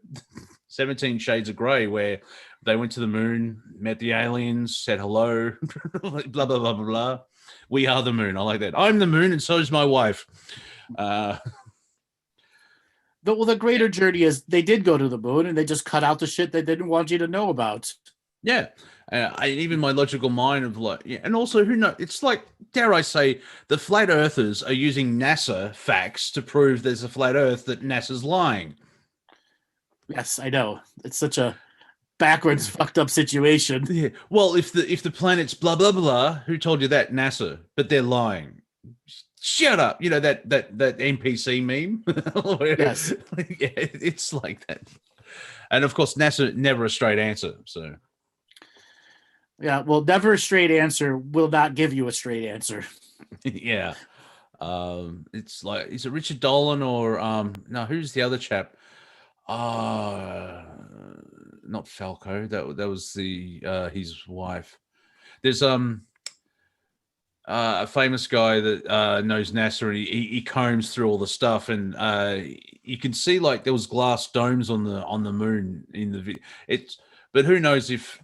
17 Shades of Grey, where they went to the moon, met the aliens, said hello, blah blah blah blah blah. We are the moon. I like that. I'm the moon, and so is my wife. The greater journey is they did go to the moon, and they just cut out the shit they didn't want you to know about. Yeah. Even my logical mind of like, yeah, and also who knows? It's like, dare I say, the flat earthers are using NASA facts to prove there's a flat Earth, that NASA's lying. Yes, I know. It's such a backwards, fucked up situation. Yeah. Well, if the planet's blah blah blah, who told you that? NASA, but they're lying. shut up. You know, that NPC meme. Where, Yes. yeah, it's like that. And of course, NASA never a straight answer. So Yeah, well, never a straight answer will not give you a straight answer. yeah. It's like, is it Richard Dolan or no, who's the other chap? Not Falco. That was the his wife. There's a famous guy that knows NASA, and he combs through all the stuff, and you can see like there was glass domes on the moon in the video. It's, but who knows if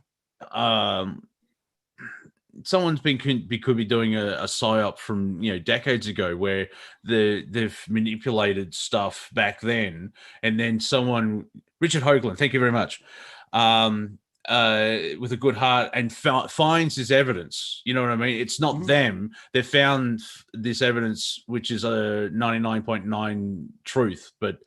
someone's could be doing a psyop from decades ago where they've manipulated stuff back then, and then someone, Richard Hoagland, thank you very much, with a good heart, and finds this evidence. You know what I mean? It's not them. They found this evidence, which is a 99.9 truth, but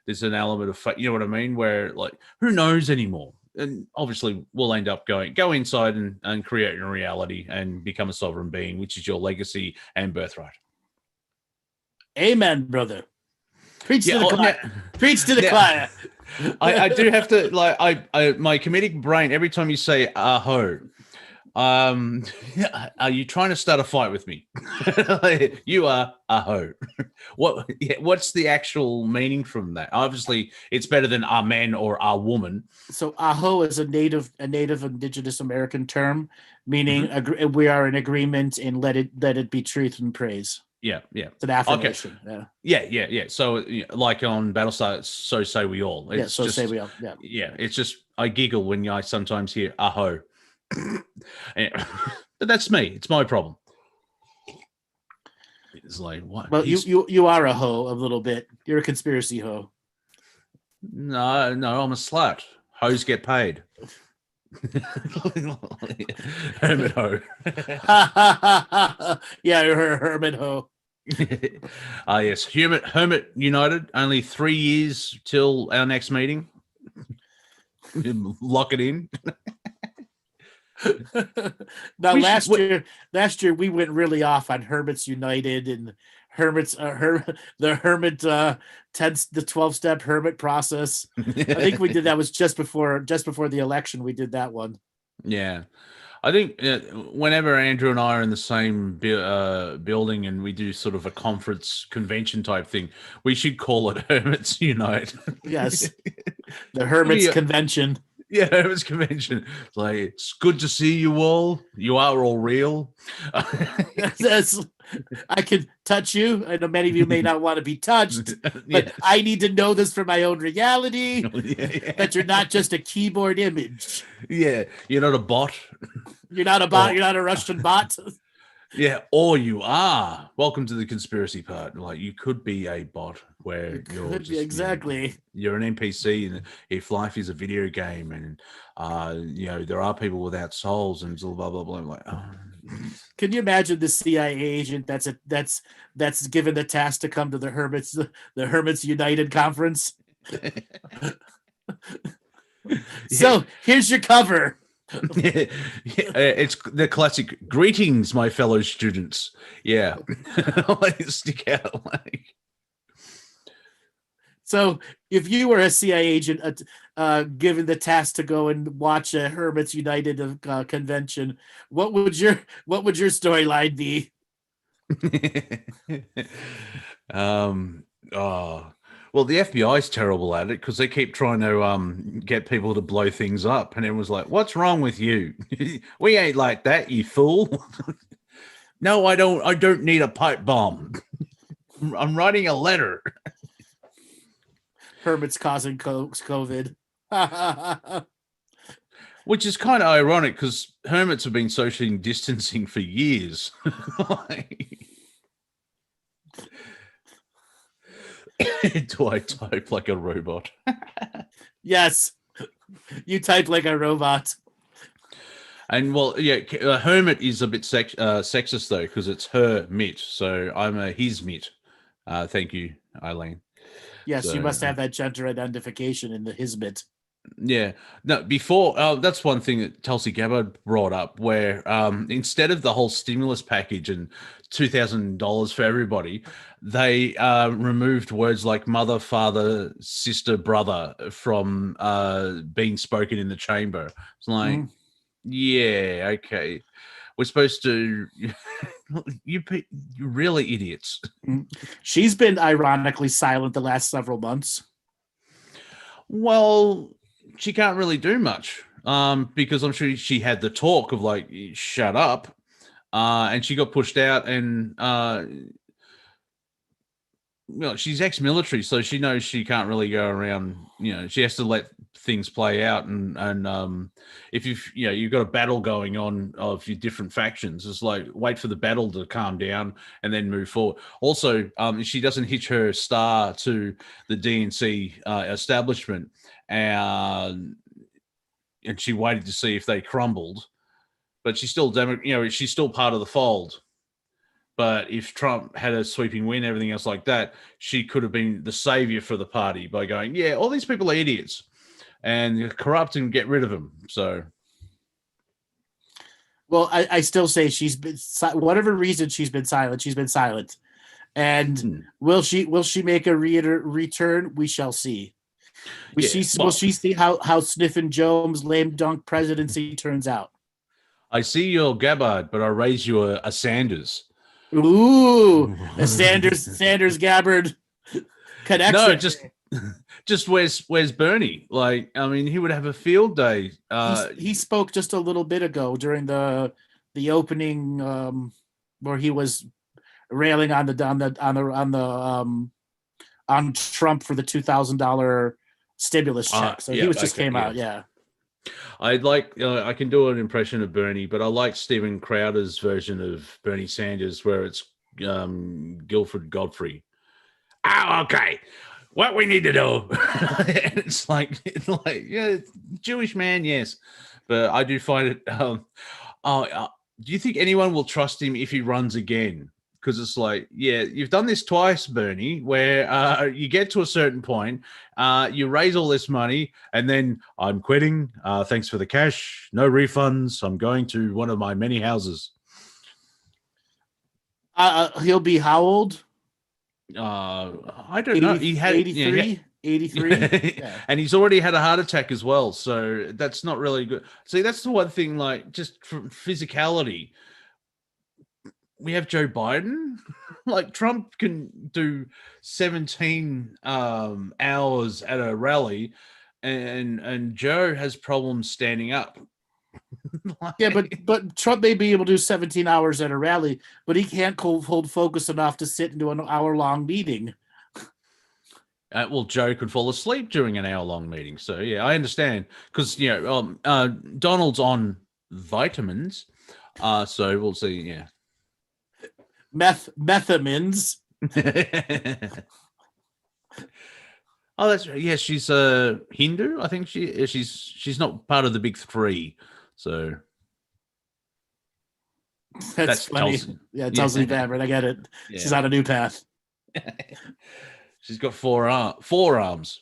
there's an element of you know what I mean? Where like, who knows anymore? And obviously we'll end up go inside and create a reality and become a sovereign being, which is your legacy and birthright. Amen, brother. Preach to the choir. Preach to the choir. I do have to, like, I my comedic brain, every time you say aho, are you trying to start a fight with me? You are aho. What's the actual meaning from that? Obviously it's better than amen or a woman. So aho is a native indigenous American term, meaning we are in agreement and let it be truth and praise. Yeah. It's an affirmation. Okay. Yeah. So like on Battlestar, so say we all. It's so say we all. Yeah. Yeah. It's just, I giggle when I sometimes hear aho. But that's me. It's my problem. It's like, what? Well, you are a hoe a little bit. You're a conspiracy hoe. No, I'm a slut. Hoes get paid. Hermit hoe. Yeah, you're a hermit hoe. Yes, Hermit United. Only 3 years till our next meeting. Lock it in. Now, last year we went really off on Hermits United and Hermits, the Hermit 12-step Hermit process. I think we did that was just before the election. We did that one. Yeah, I think whenever Andrew and I are in the same building and we do sort of a conference convention type thing, we should call it Hermits Unite. Yes, the Hermits Convention. Yeah, Hermits Convention. It's like, it's good to see you all. You are all real. I can touch you. I know many of you may not want to be touched, but I need to know this for my own reality. That you're not just a keyboard image. Yeah, you're not a bot. You're not a bot. You're not a Russian bot. Yeah, or you are. Welcome to the conspiracy part. Like, you could be a bot where you're just, exactly. You're an NPC, and if life is a video game, and there are people without souls, and blah blah blah. I'm like, oh. Can you imagine the CIA agent that's given the task to come to the Hermits United conference? So here's your cover. It's the classic greetings, my fellow students. Yeah. Stick out like. So if you were a CIA agent given the task to go and watch a Hermits United convention, what would your storyline be? Well, the FBI is terrible at it because they keep trying to get people to blow things up, and everyone's like, "What's wrong with you? We ain't like that, you fool." No, I don't need a pipe bomb. I'm writing a letter. Hermits causing COVID. Which is kind of ironic because hermits have been socially distancing for years. Do I type like a robot? Yes, you type like a robot. And well, yeah, hermit is a bit sexist though, because it's her mit. So I'm a his mit. Thank you, Eileen. Yes, so, you must have that gender identification in the his mit. Yeah. No, before that's one thing that Tulsi Gabbard brought up, where instead of the whole stimulus package and $2,000 for everybody, they removed words like mother, father, sister, brother from being spoken in the chamber. It's like, Mhm. yeah, okay. We're supposed to you're really idiots. Mhm. She's been ironically silent the last several months. Well, she can't really do much because I'm sure she had the talk of like, shut up. And she got pushed out, and she's ex-military, so she knows she can't really go around. She has to let things play out, and if you've got a battle going on of your different factions, it's like wait for the battle to calm down and then move forward. Also, she doesn't hitch her star to the DNC establishment, and she waited to see if they crumbled, but she's still she's still part of the fold. But if Trump had a sweeping win, everything else like that, she could have been the savior for the party by going, yeah, all these people are idiots and they're corrupt and get rid of them. So, Well, I still say she's been whatever reason she's been silent. She's been silent, and hmm. will she make a return? We shall see. Yeah. Will Well, she see how Sniffin Jones lame dunk presidency turns out? I see your Gabbard, but I raise you a Sanders. Ooh, a Sanders Gabbard No, connection. just where's Bernie? Like, I mean, he would have a field day. He spoke just a little bit ago during the opening, where he was railing on Trump for the $2,000 stimulus check. So he Yeah, was just okay, came yeah. out, yeah. I can do an impression of Bernie, but I like Stephen Crowder's version of Bernie Sanders, where it's Guilford Godfrey. Oh, okay. What we need to do. it's like, yeah, Jewish man, yes, but I do find it. Oh, do you think anyone will trust him if he runs again? Because it's like, yeah, you've done this twice, Bernie, where you get to a certain point, you raise all this money, and then I'm quitting. Thanks for the cash. No refunds. I'm going to one of my many houses. He'll be how old? I don't know. 80, He had, yeah, 83? 83? Yeah. and he's already had a heart attack as well. So that's not really good. See, that's the one thing, like, just from physicality, we have Joe Biden. Like, Trump can do 17 hours at a rally, and Joe has problems standing up. Yeah, Like, but Trump may be able to do 17 hours at a rally, but he can't hold focus enough to sit into an hour-long meeting. well, Joe could fall asleep during an hour-long meeting. So yeah, I understand because Donald's on vitamins. So we'll see. Yeah. Methamins. Oh, that's right. Yeah, she's a Hindu. I think she's not part of the big three. So That's that's funny. Tulsi. Yeah, Yeah, Tulsi Gabbard. I get it. She's yeah. on a new path. She's got four arms.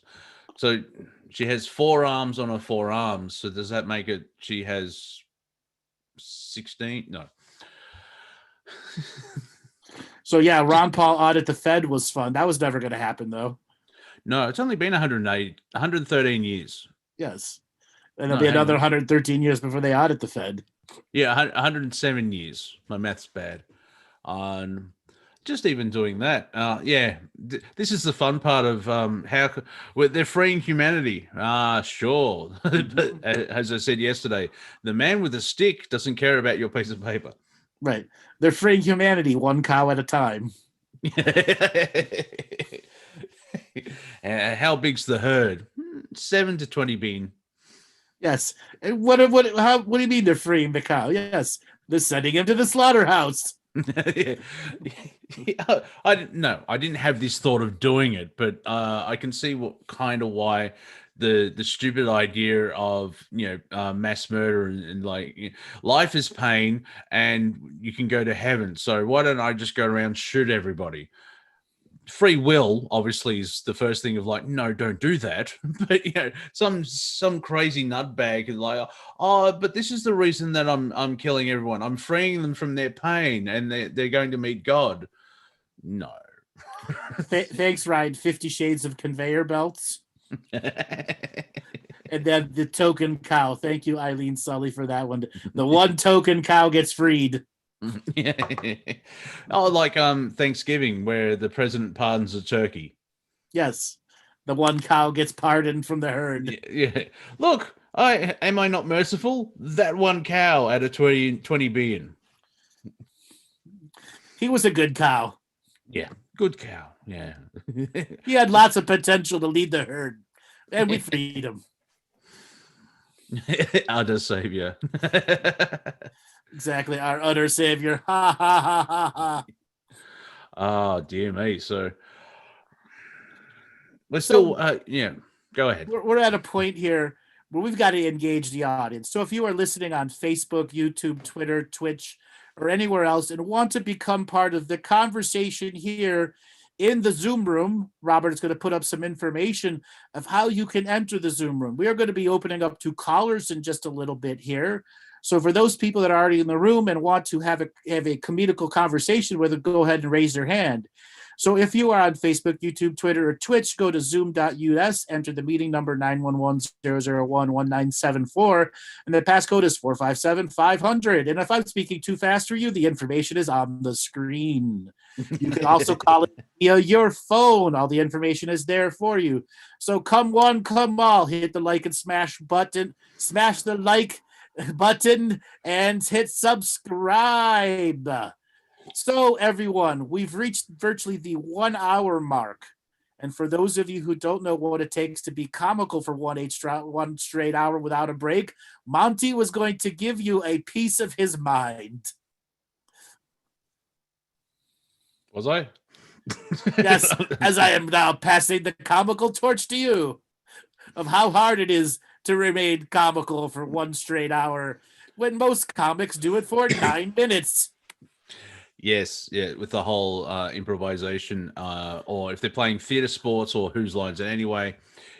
So she has 4 arms on her forearms. So does that make it? She has 16? No. So yeah, Ron Paul audit the Fed was fun. That was never going to happen though. No, it's only been 113 years. Yes, and there'll No, be hang another on. 113 years before they audit the Fed. Yeah, 107 years. My math's bad. Just even doing that. Yeah, this is the fun part of they're freeing humanity. Sure. But as I said yesterday, the man with a stick doesn't care about your piece of paper. Right, they're freeing humanity one cow at a time. How big's the herd? 7 to 20 bean. Yes. And what do you mean they're freeing the cow? Yes, they're sending him to the slaughterhouse. I didn't have this thought of doing it, but I can see why the stupid idea of mass murder and like life is pain and you can go to heaven. So why don't I just go around shoot everybody? free will obviously is the first thing of like, no, don't do that. But some crazy nutbag is like, oh, but this is the reason that I'm killing everyone. I'm freeing them from their pain, and they're going to meet God. No. Thanks, Ryan. 50 Shades of Conveyor Belts. And then the token cow. Thank you, Eileen Sully, for that one. The one token cow gets freed. Oh, like Thanksgiving, where the president pardons a turkey. Yes. The one cow gets pardoned from the herd. Yeah. Look, am I not merciful? That one cow out of 20 billion. He was a good cow. Yeah, good cow. Yeah. He had lots of potential to lead the herd, and we freed him. Our savior. Exactly, our utter savior. Ha ha ha ha ha. Oh, dear me. So we're still, go ahead. We're at a point here where we've got to engage the audience. So if you are listening on Facebook, YouTube, Twitter, Twitch, or anywhere else and want to become part of the conversation here in the Zoom room, Robert is going to put up some information of how you can enter the Zoom room. We are going to be opening up to callers in just a little bit here. So for those people that are already in the room and want to have a comedical conversation with them, go ahead and raise their hand. So if you are on Facebook, YouTube, Twitter, or Twitch, go to zoom.us, enter the meeting number 911-001-1974, and the passcode is 457-500. And if I'm speaking too fast for you, the information is on the screen. You can also call it via your phone. All the information is there for you. So come one, come all, hit the like and smash button, smash the like button, and hit subscribe. So everyone, we've reached virtually the 1 hour mark. And for those of you who don't know what it takes to be comical for one straight hour without a break, Monty was going to give you a piece of his mind. Was I? Yes, as I am now passing the comical torch to you of how hard it is to remain comical for one straight hour when most comics do it for 9 minutes. Yes, yeah, with the whole improvisation, or if they're playing theatre sports or Whose Lines It Anyway,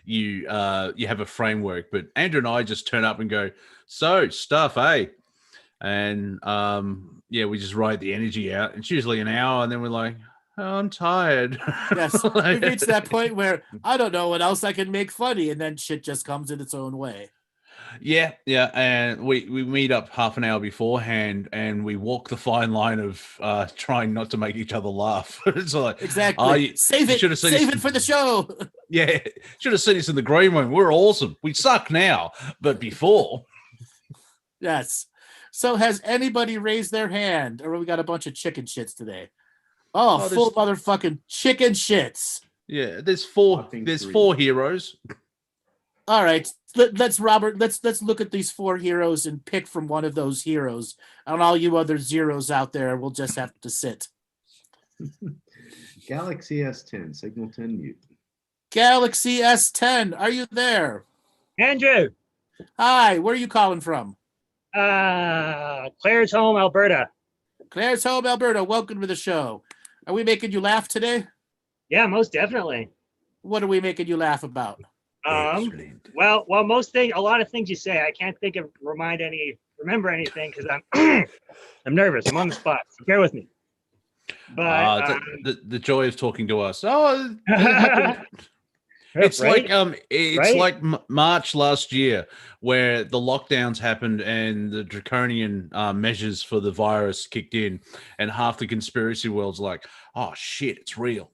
you have a framework. But Andrew and I just turn up and go, so stuff, eh? And we just ride the energy out. It's usually an hour, and then we're like, oh, I'm tired. Yes, we've reached that point where I don't know what else I can make funny, and then shit just comes in its own way. Yeah, and we meet up half an hour beforehand, and we walk the fine line of trying not to make each other laugh. It's like, exactly. Save it for the show. Yeah, should have seen us in the green room. We're awesome. We suck now, but before. Yes. So has anybody raised their hand, or we got a bunch of chicken shits today? Oh, full motherfucking chicken shits. Yeah, there's four heroes. All right, let's look at these 4 heroes and pick from one of those heroes. And all you other zeros out there will just have to sit. Galaxy S10, Signal 10 mute. Galaxy S10, are you there? Andrew. Hi, where are you calling from? Claire's Home, Alberta. Claire's Home, Alberta. Welcome to the show. Are we making you laugh today? Yeah, most definitely. What are we making you laugh about? Well, a lot of things you say, I can't remember anything because I'm I'm nervous. I'm on the spot. So bear with me. But the joy of talking to us. Oh, it's right? like March last year where the lockdowns happened and the draconian measures for the virus kicked in, and half the conspiracy world's like, oh shit, it's real.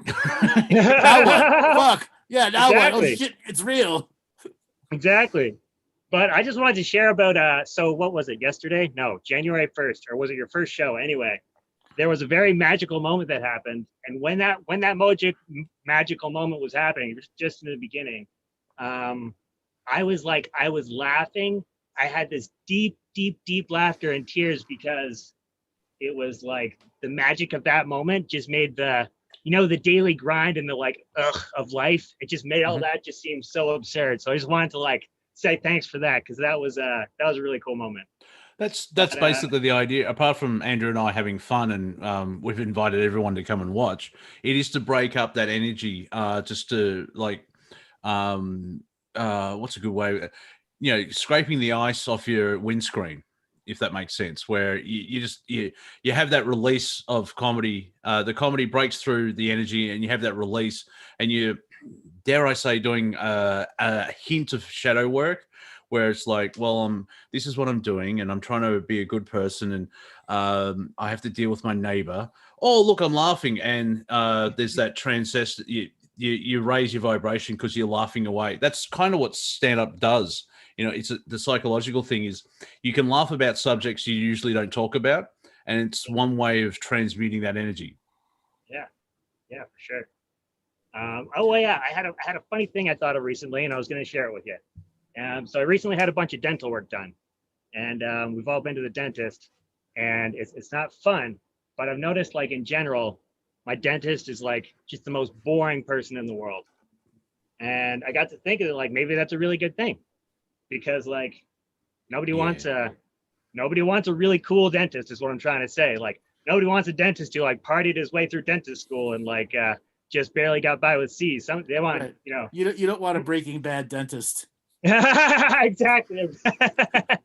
Now what? Fuck. Yeah, now exactly. What? Oh shit, it's real. Exactly. But I just wanted to share about so what was it, yesterday? No, January 1st, or was it your first show? Anyway, there was a very magical moment that happened. And when that magical moment was happening, just in the beginning, I was laughing. I had this deep laughter and tears because it was like the magic of that moment just made the daily grind and the of life. It just made all that just seem so absurd. So I just wanted to say thanks for that, because that was a really cool moment. That's But, basically the idea. Apart from Andrew and I having fun, and we've invited everyone to come and watch, it is to break up that energy. Just to like, what's a good way? Scraping the ice off your windscreen, if that makes sense. Where you have that release of comedy. The comedy breaks through the energy, and you have that release, and you, dare I say, doing a hint of shadow work, where it's like, well, this is what I'm doing, and I'm trying to be a good person, and I have to deal with my neighbor. Oh, look, I'm laughing, and there's that transcend. You raise your vibration because you're laughing away. That's kind of what stand up does. It's the psychological thing is you can laugh about subjects you usually don't talk about, and it's one way of transmuting that energy. Yeah, for sure. I had a funny thing I thought of recently, and I was going to share it with you. So I recently had a bunch of dental work done, and we've all been to the dentist, and it's not fun. But I've noticed, like in general, my dentist is like just the most boring person in the world. And I got to thinking that like maybe that's a really good thing, because like nobody wants a really cool dentist, is what I'm trying to say. Like nobody wants a dentist who like partied his way through dentist school and like just barely got by with C's. They want, Right. You don't want a Breaking Bad dentist. Exactly.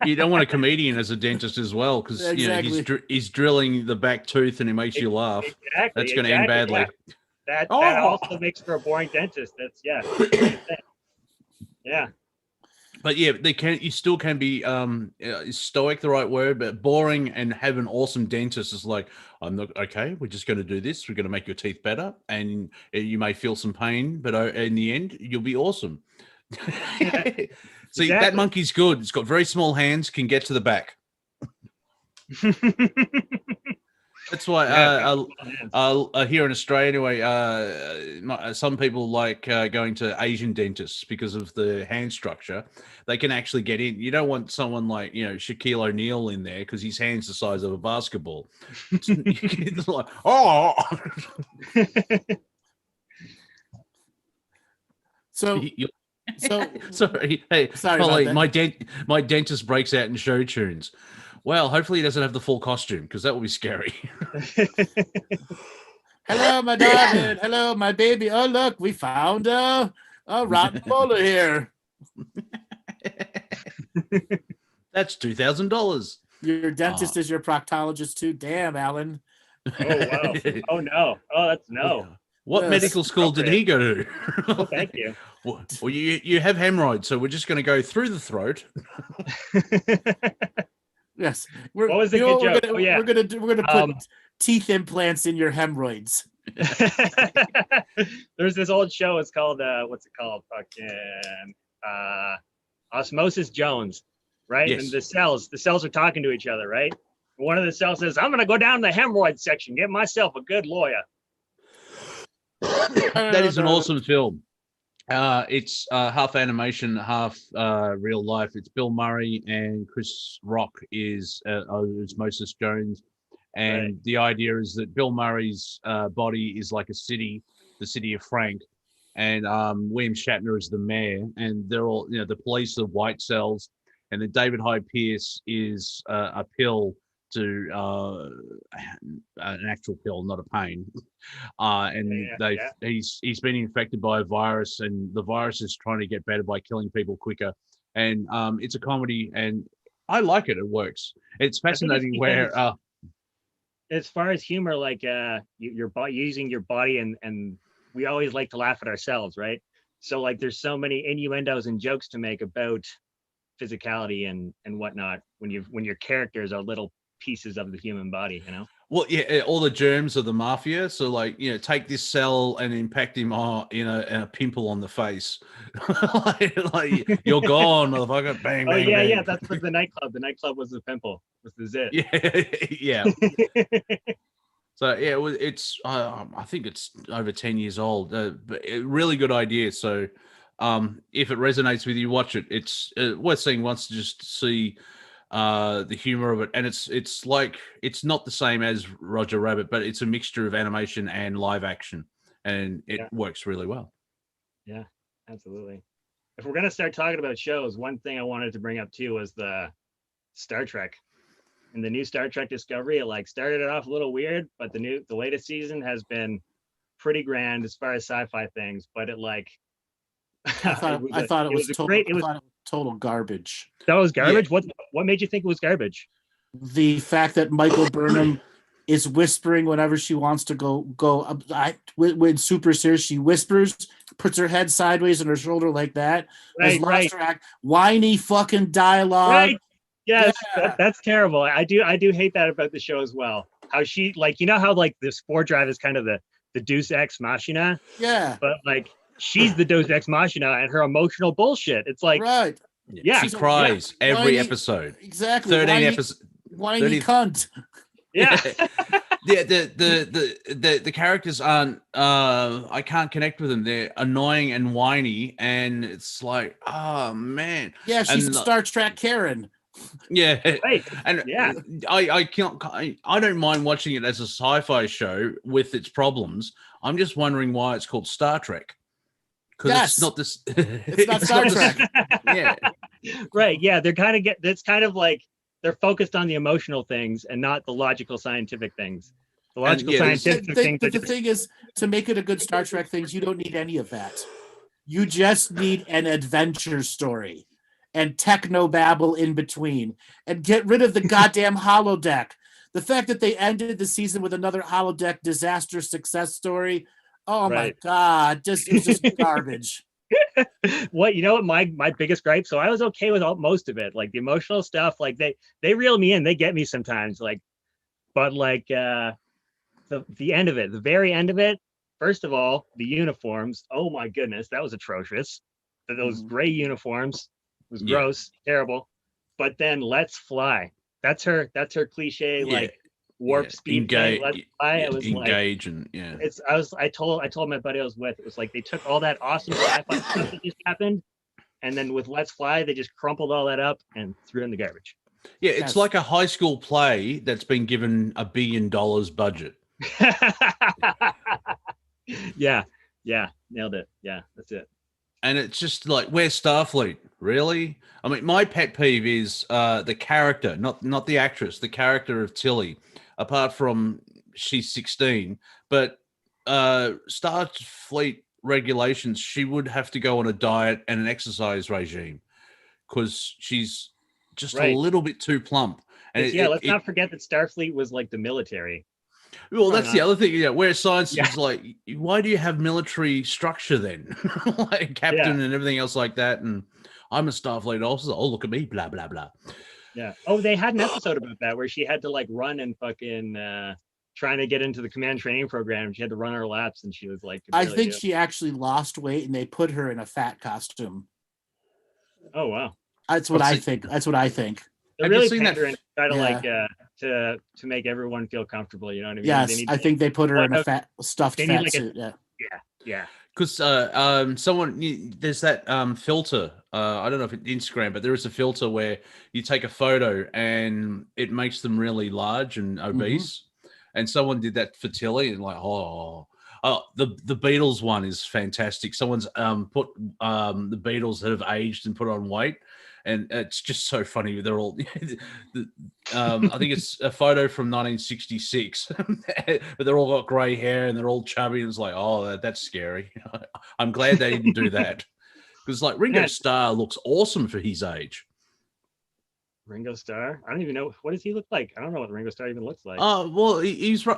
You don't want a comedian as a dentist as well, because Exactly. he's drilling the back tooth and he makes you laugh. Exactly. That's going to end badly. Yeah. That also makes for a boring dentist. That's yeah. But yeah, you still can be is stoic the right word, but boring and have an awesome dentist is like, I'm not okay. We're just going to do this. We're going to make your teeth better, and you may feel some pain, but in the end, you'll be awesome. See, that monkey's good. It's got very small hands, can get to the back. That's why here in Australia, anyway, some people like going to Asian dentists because of the hand structure. They can actually get in. You don't want someone like Shaquille O'Neal in there because his hand's the size of a basketball. It's like, oh. Sorry. Hey, sorry Polly, about that. my dentist breaks out in show tunes. Well, hopefully he doesn't have the full costume, because that would be scary. Hello, my darling. Hello, my baby. Oh, look, we found a rotten molar here. That's $2,000. Your dentist is your proctologist too. Damn, Alan. Oh wow. Oh no. Oh, that's no. What medical school did he go to? Oh, thank you. Well, you have hemorrhoids, so we're just going to go through the throat. Yes. What was the good joke? We're gonna put teeth implants in your hemorrhoids. There's this old show. It's called what's it called? Fucking Osmosis Jones, right? Yes. And the cells are talking to each other, right? One of the cells says, "I'm gonna go down the hemorrhoid section, get myself a good lawyer." That is an awesome film. It's half animation, half real life. It's Bill Murray and Chris Rock is Osmosis Jones. And the idea is that Bill Murray's body is like a city, the city of Frank. And William Shatner is the mayor. And they're all, the police are white cells. And then David Hyde Pierce is a pill to an actual pill, not a pain. He's been infected by a virus, and the virus is trying to get better by killing people quicker. And it's a comedy, and I like it. It works. It's fascinating where as far as humor, like your body, using your body, and we always like to laugh at ourselves, right? So like there's so many innuendos and jokes to make about physicality and whatnot when your characters are little pieces of the human body, Well, yeah, all the germs of the mafia. So, like, take this cell and impact him on, a pimple on the face. like, you're gone, motherfucker. Bang, bang, bang. Yeah. That's the nightclub. The nightclub was the pimple. Was the zit. Yeah. So yeah, it's. I think it's over 10 years old. But really good idea. So, if it resonates with you, watch it. It's worth seeing once to just see the humor of it, and it's like it's not the same as Roger Rabbit, but it's a mixture of animation and live action, and it works really well. Yeah, absolutely. If we're gonna start talking about shows, one thing I wanted to bring up too was the Star Trek. in the new Star Trek Discovery. It like started it off a little weird, but the latest season has been pretty grand as far as sci-fi things. But it like I thought it was total garbage. That was garbage. Yeah. What made you think it was garbage? The fact that Michael Burnham is whispering whenever she wants to go. When super serious, she whispers, puts her head sideways on her shoulder like that. Right. Whiny fucking dialogue. Right. Yes, yeah. That's terrible. I do hate that about the show as well. How she like, you know how like the Spore Drive is kind of the Deus Ex Machina. Yeah. But like she's the Deus Ex Machina and her emotional bullshit. It's like right. Yeah, she cries every episode. Exactly. 13 episodes. Whiny cunt. Yeah. Yeah, the characters aren't I can't connect with them. They're annoying and whiny, and it's like, oh man. Yeah, she's a Star Trek Karen. Yeah. Right. And yeah. I don't mind watching it as a sci-fi show with its problems. I'm just wondering why it's called Star Trek. Because it's not this it's not Star Trek. Yeah. Right. Yeah. It's kind of like they're focused on the emotional things and not the logical scientific things. The logical scientific things. The thing is, to make it a good Star Trek thing, you don't need any of that. You just need an adventure story and techno babble in between, and get rid of the goddamn holodeck. The fact that they ended the season with another holodeck disaster success story. Oh my God, it's just garbage. What, you know what my biggest gripe? So I was okay with most of it, like the emotional stuff, like they reel me in, they get me sometimes, like, but like the end of it, the very end of it, first of all, the uniforms, oh my goodness, that was atrocious. Those gray uniforms was gross, terrible. But then Let's Fly. That's her cliche, like warp speed thing. Let's Fly. It was engage like, and yeah. I told my buddy I was with, it was like they took all that awesome sci-fi stuff that just happened, and then with Let's Fly, they just crumpled all that up and threw it in the garbage. Yeah, it's like a high school play that's been given $1 billion budget. Yeah, nailed it. Yeah, that's it. And it's just like, where's Starfleet? Really? I mean, my pet peeve is the character, not the actress, the character of Tilly. Apart from she's 16, but Starfleet regulations, she would have to go on a diet and an exercise regime because she's just a little bit too plump. And let's not forget that Starfleet was like the military. Well, that's the other thing. Yeah, where science is like, why do you have military structure then? Like captain and everything else like that. And I'm a Starfleet officer. Oh, look at me, blah blah blah. Yeah. Oh, they had an episode about that where she had to like run and fucking trying to get into the command training program. She had to run her laps, and she was like, I think she actually lost weight, and they put her in a fat costume. Oh wow. That's what I think. They're really pandering, try to like to make everyone feel comfortable. You know what I mean? Yes, I think they put her in a stuffed fat suit. Yeah. Because there's that filter. I don't know if it's Instagram, but there is a filter where you take a photo and it makes them really large and obese. And someone did that for Tilly, and like, the Beatles one is fantastic. Someone's put the Beatles that have aged and put on weight. And it's just so funny. They're all, I think it's a photo from 1966, but they're all got gray hair and they're all chubby. And it's like, oh, that's scary. I'm glad they didn't do that. Because like Ringo Starr looks awesome for his age. Ringo Starr? I don't even know. What does he look like? I don't know what Ringo Starr even looks like. Well, he's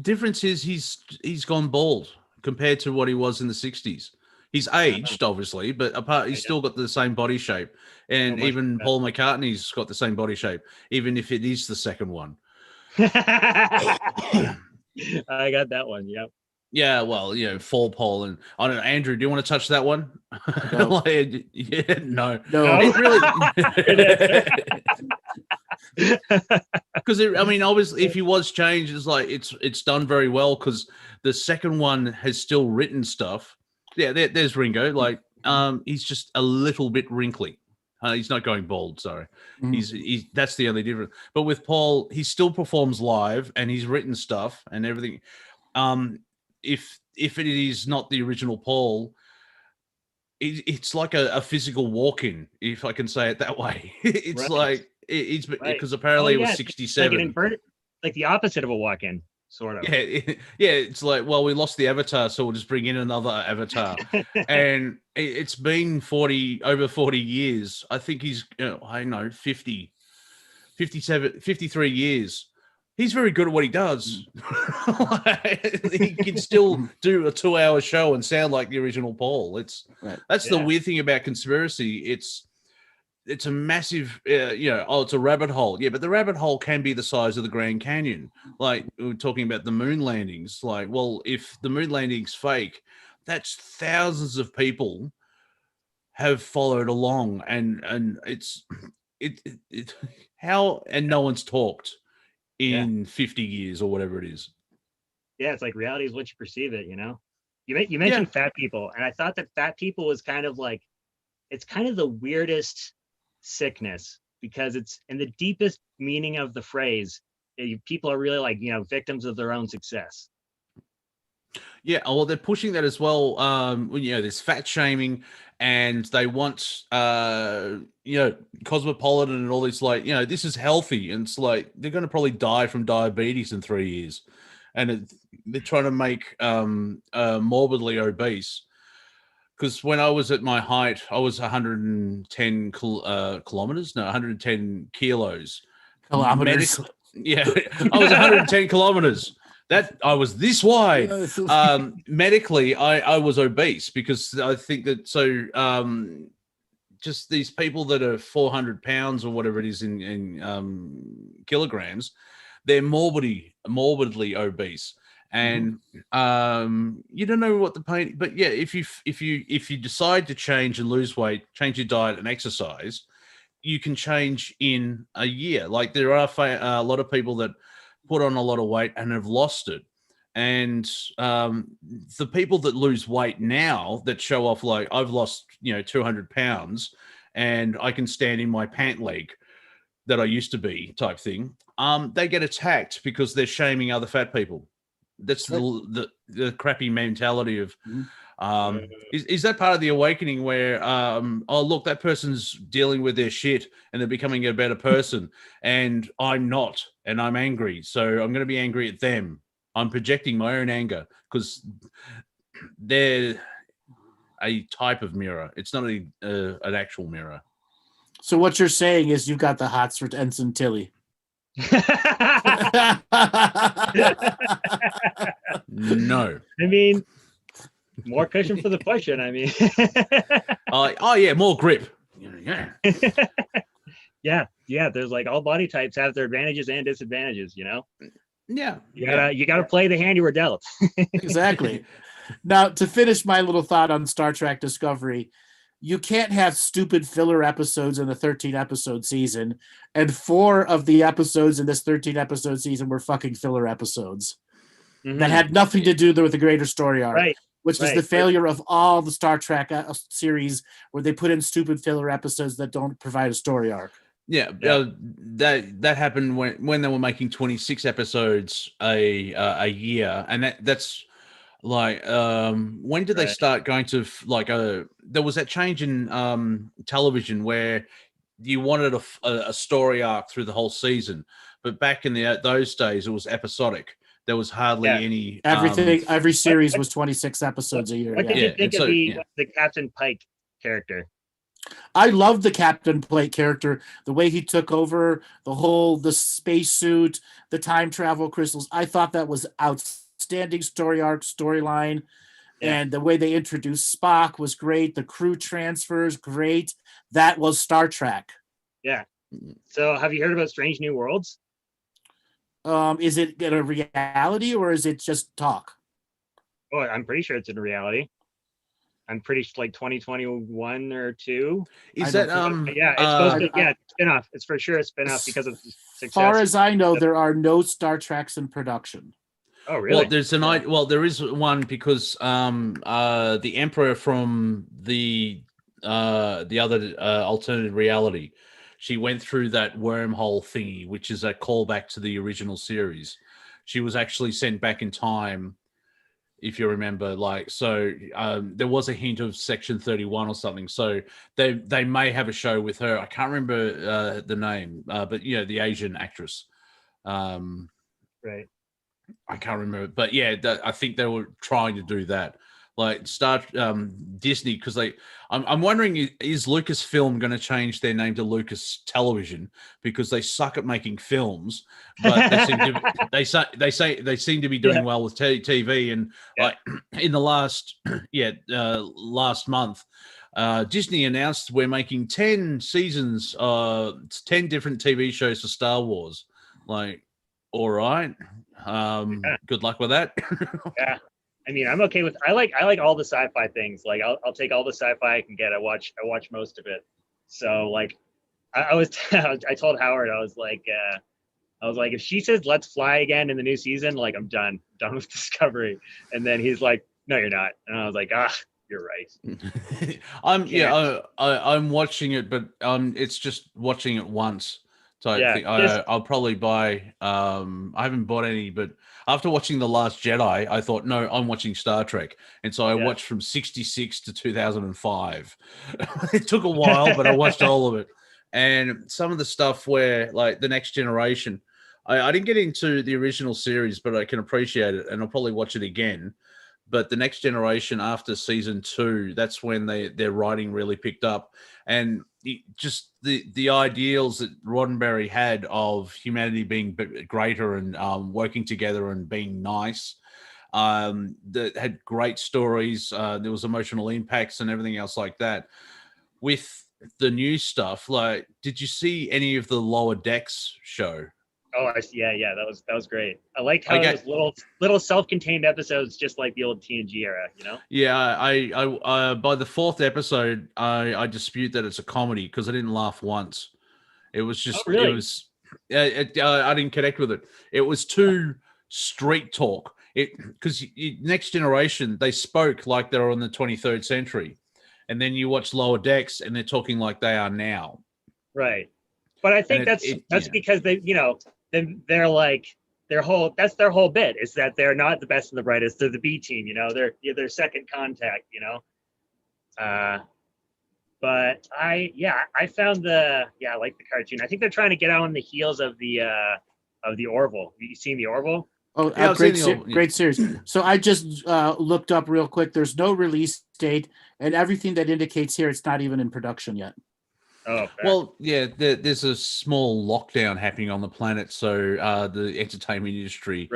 difference is he's gone bald compared to what he was in the 60s. He's aged, obviously, but he's still got the same body shape. And even Paul McCartney's got the same body shape, even if it is the second one. I got that one. Yep. Yeah, well, fall Paul. And I don't know, Andrew, do you want to touch that one? No. No. It really. Because obviously, if he was changed, it's like it's done very well because the second one has still written stuff. Yeah, there's Ringo. Like, he's just a little bit wrinkly. He's not going bald. Sorry, he's that's the only difference. But with Paul, he still performs live, and he's written stuff and everything. If it is not the original Paul, it's like a physical walk-in, if I can say it that way. It's like It's Right. because apparently it was Like 67. an inverted, like the opposite of a walk-in, sort of. Yeah, it's like, well, we lost the avatar, so we'll just bring in another avatar. And it's been over 40 years. I think he's, I don't know, 50, 57, 53 years. He's very good at what he does. He can still do a 2-hour show and sound like the original Paul. That's the weird thing about conspiracy. It's a massive, it's a rabbit hole. Yeah, but the rabbit hole can be the size of the Grand Canyon. Like, we were talking about the moon landings. Like, well, if the moon landing's fake, that's thousands of people have followed along, and it's how, and no one's talked in 50 years or whatever it is. Yeah, it's like reality is what you perceive it, You mentioned fat people, and I thought that fat people was kind of like, it's kind of the weirdest sickness, because it's in the deepest meaning of the phrase, people are really like, victims of their own success. Yeah, well, they're pushing that as well. There's fat shaming, and they want, cosmopolitan and all this, like, this is healthy, and it's like they're going to probably die from diabetes in 3 years, and they're trying to make morbidly obese. Because when I was at my height, I was 110 kilometers, no, 110 kilos. Kilometers. Yeah, I was 110 kilometers. That I was this wide. Medically, I was obese, because I think that just these people that are 400 pounds or whatever it is in kilograms, they're morbidly obese. And you don't know what the pain, but yeah, if you decide to change and lose weight, change your diet and exercise, you can change in a year. Like, there are a lot of people that put on a lot of weight and have lost it. And the people that lose weight now, that show off like, I've lost 200 pounds and I can stand in my pant leg that I used to be, type thing, they get attacked because they're shaming other fat people. That's the crappy mentality of is that part of the awakening where oh, look, that person's dealing with their shit and they're becoming a better person, and I'm not, and I'm angry, so I'm going to be angry at them. I'm projecting my own anger because they're a type of mirror. It's not an actual mirror. So what you're saying is you've got the hots for Ensign Tilly. No. I mean, more cushion for the pushing. I mean, oh yeah, more grip. Yeah. There's like, all body types have their advantages and disadvantages. Yeah, you gotta play the hand you were dealt. Exactly. Now, to finish my little thought on Star Trek Discovery, you can't have stupid filler episodes in the 13-episode season, and 4 of the episodes in this 13-episode season were fucking filler episodes that had nothing to do with the greater story arc, Right. which is the failure of all the Star Trek series, where they put in stupid filler episodes that don't provide a story arc. Yeah. That happened when they were making 26 episodes a year, and that's like, when did they start going to there was that change in television where you wanted a story arc through the whole season, but back in those days it was episodic. There was hardly any every series was 26 episodes a year. What did you think of the Captain Pike character? I loved the Captain Pike character, the way he took over the spacesuit, the time travel crystals. I thought that was outstanding storyline, and the way they introduced Spock was great. The crew transfers, great. That was Star Trek. Yeah. So have you heard about Strange New Worlds? Is it a reality or is it just talk? Oh, I'm pretty sure it's in reality. I'm pretty sure like 2021 or 2. Is that yeah, it's supposed to spin-off. It's for sure a spin-off because of success. As far as I know, there are no Star Treks in production. Oh, really? Well, there is one because the Emperor from the other alternative reality, she went through that wormhole thingy, which is a callback to the original series. She was actually sent back in time if you remember, like, so there was a hint of Section 31 or something. So they may have a show with her. I can't remember the name, but you know, the Asian actress. Right. I can't remember, but yeah, I think they were trying to do that, like start Disney, because I'm wondering, is Lucasfilm going to change their name to Lucas Television because they suck at making films, but they seem to they seem to be doing well with TV, and like in the last last month. Disney announced we're making 10 seasons, 10 different TV shows for Star Wars. Like, all right. Good luck with that. Yeah. I mean, I'm okay with. I like all the sci-fi things. Like, I'll take all the sci-fi I can get. I watch most of it. So like, I was I told Howard, I was like, if she says let's fly again in the new season, like I'm done with Discovery. And then he's like, no, you're not. And I was like, you're right. I'm watching it, but it's just watching it once. So I think I'll probably buy. I haven't bought any, but after watching The Last Jedi, I thought, no, I'm watching Star Trek, and so I watched from '66 to 2005. It took a while, but I watched all of it. And some of the stuff where, like, The Next Generation, I didn't get into the original series, but I can appreciate it, and I'll probably watch it again. But The Next Generation, after season 2, that's when their writing really picked up, and just the ideals that Roddenberry had of humanity being greater and working together and being nice, that had great stories. There was emotional impacts and everything else like that. With the new stuff, like, did you see any of the Lower Decks show? Oh, I see. Yeah, that was great. I liked how it was little self-contained episodes, just like the old TNG era, you know? Yeah, I by the 4th episode, I dispute that it's a comedy because I didn't laugh once. It was just, really? It was, I didn't connect with it. It was too street talk. Because Next Generation, they spoke like they were in the 23rd century, and then you watch Lower Decks, and they're talking like they are now. Right, but I think that's because they, you know. They're like that's their whole bit, is that they're not the best and the brightest. They're the B team, you know. They're second contact, you know. But I found I like the cartoon. I think they're trying to get on the heels of the Orville. You seen the Orville? Oh, yeah, great series. So I just looked up real quick. There's no release date, and everything that indicates here it's not even in production yet. Oh, well, yeah, there's a small lockdown happening on the planet, so the entertainment industry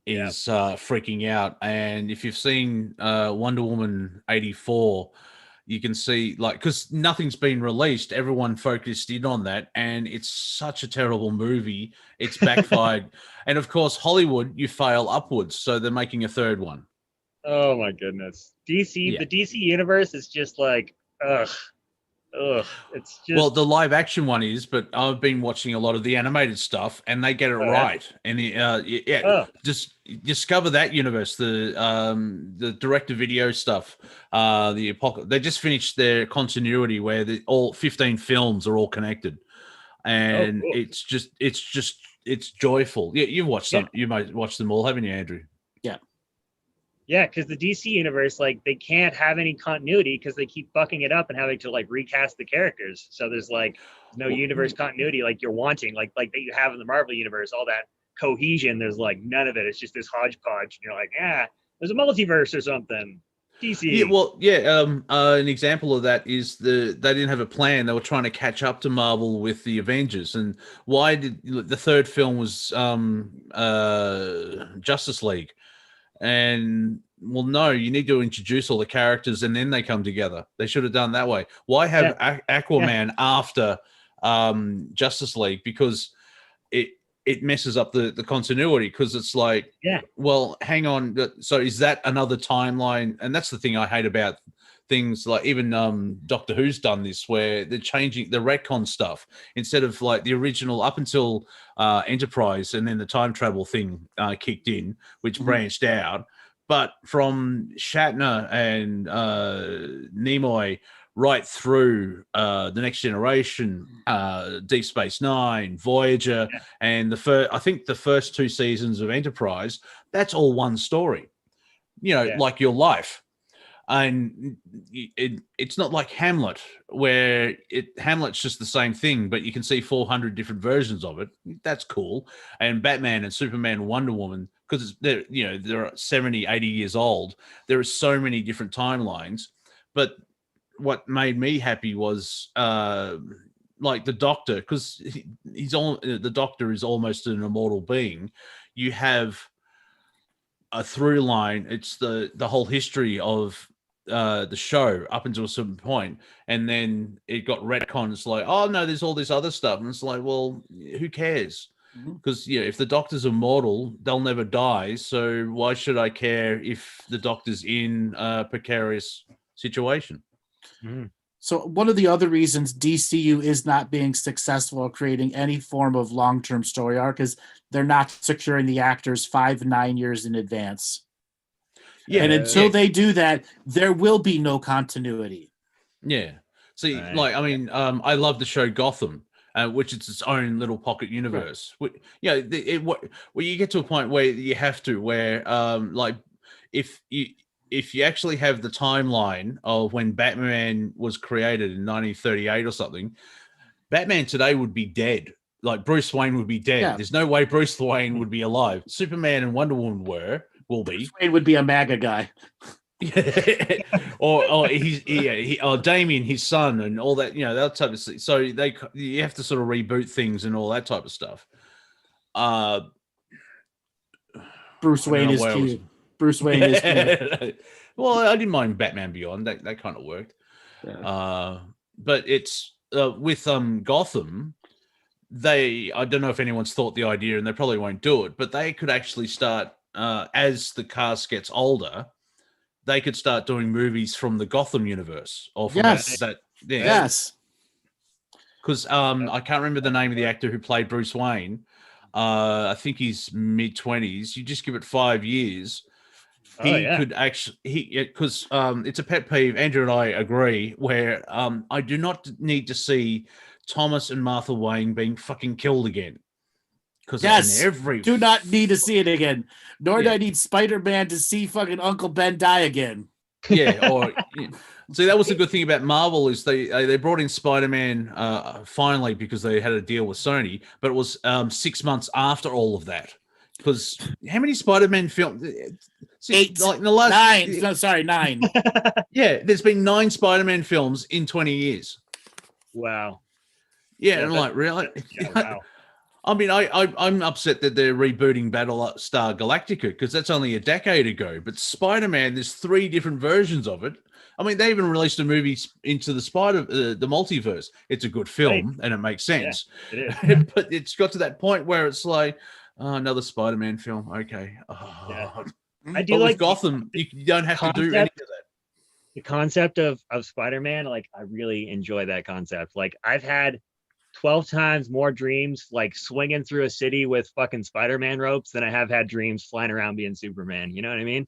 is freaking out. And if you've seen Wonder Woman 84, you can see, like, because nothing's been released, everyone focused in on that, and it's such a terrible movie. It's backfired. And of course, Hollywood, you fail upwards, so they're making a third one. Oh my goodness. The DC universe is just like, ugh. It's just, well, the live action one is, but I've been watching a lot of the animated stuff, and they get it right. And just discover that universe, the direct to video stuff, the apocalypse. They just finished their continuity where all 15 films are all connected, and it's joyful. Yeah, you've watched some. You might watch them all, haven't you, Andrew? Yeah, because the DC universe, like, they can't have any continuity because they keep fucking it up and having to, like, recast the characters. So there's, like, no universe continuity like you're wanting, like that you have in the Marvel universe. All that cohesion, there's, like, none of it. It's just this hodgepodge. And you're like, there's a multiverse or something. DC. Yeah, well, an example of that is they didn't have a plan. They were trying to catch up to Marvel with the Avengers. And why did the third film was Justice League? And well, no, you need to introduce all the characters and then they come together. They should have done that way. Why have Aquaman after Justice League? Because it messes up the continuity, because it's like, well, hang on. So is that another timeline? And that's the thing I hate about things like even Doctor Who's done this, where they're changing the retcon stuff instead of like the original up until Enterprise, and then the time travel thing kicked in, which branched out. But from Shatner and Nimoy right through the Next Generation, Deep Space Nine, Voyager, and I think the first 2 seasons of Enterprise, that's all one story. Yeah. like your life. And it's not like Hamlet, where Hamlet's just the same thing, but you can see 400 different versions of it. That's cool. And Batman and Superman and Wonder Woman, because they're 70, 80 years old. There are so many different timelines. But what made me happy was like the Doctor, because the Doctor is almost an immortal being. You have a through line. It's the whole history of the show up until a certain point, and then it got retconned. It's like, oh no, there's all this other stuff, and it's like, well, who cares? Because if the Doctor's immortal, they'll never die. So why should I care if the Doctor's in a precarious situation? So one of the other reasons DCU is not being successful at creating any form of long-term story arc is they're not securing the actors 5-9 years in advance. Yeah, and until they do that, there will be no continuity. Yeah. See, like, I mean, I love the show Gotham, which is its own little pocket universe. Right. Where you get to a point where you have to, where like, if you actually have the timeline of when Batman was created in 1938 or something, Batman today would be dead. Like, Bruce Wayne would be dead. Yeah. There's no way Bruce Wayne would be alive. Superman and Wonder Woman will be. Bruce Wayne would be a MAGA guy. or Damien, his son, and all that, that type of thing. So you have to sort of reboot things and all that type of stuff. Bruce Wayne is key. Bruce Wayne is key. Well, I didn't mind Batman Beyond. That kind of worked. Yeah. But it's with Gotham, I don't know if anyone's thought the idea, and they probably won't do it, but they could actually start as the cast gets older, they could start doing movies from the Gotham universe, or from that. Yes. Because I can't remember the name of the actor who played Bruce Wayne. I think he's mid-20s. You just give it 5 years. He could actually, because it's a pet peeve. Andrew and I agree. Where I do not need to see Thomas and Martha Wayne being fucking killed again. Because do not need to see it again. Nor do I need Spider-Man to see fucking Uncle Ben die again. Yeah, or see, that was the good thing about Marvel is they brought in Spider-Man finally because they had a deal with Sony, but it was 6 months after all of that. Because how many Spider-Man films? 8, like in the last 9. No, sorry, 9. Yeah, there's been 9 Spider-Man films in 20 years. Wow. Yeah, and like really. Wow. I mean, I'm upset that they're rebooting Battlestar Galactica because that's only a decade ago. But Spider-Man, there's 3 different versions of it. I mean, they even released a movie into the multiverse. It's a good film and it makes sense. Yeah, it is. But it's got to that point where it's like another Spider-Man film. Okay. I do like Gotham. You don't have to do any of that. The concept of Spider-Man, like I really enjoy that concept. Like I've had 12 times more dreams like swinging through a city with fucking Spider-Man ropes than I have had dreams flying around being Superman. You know what I mean?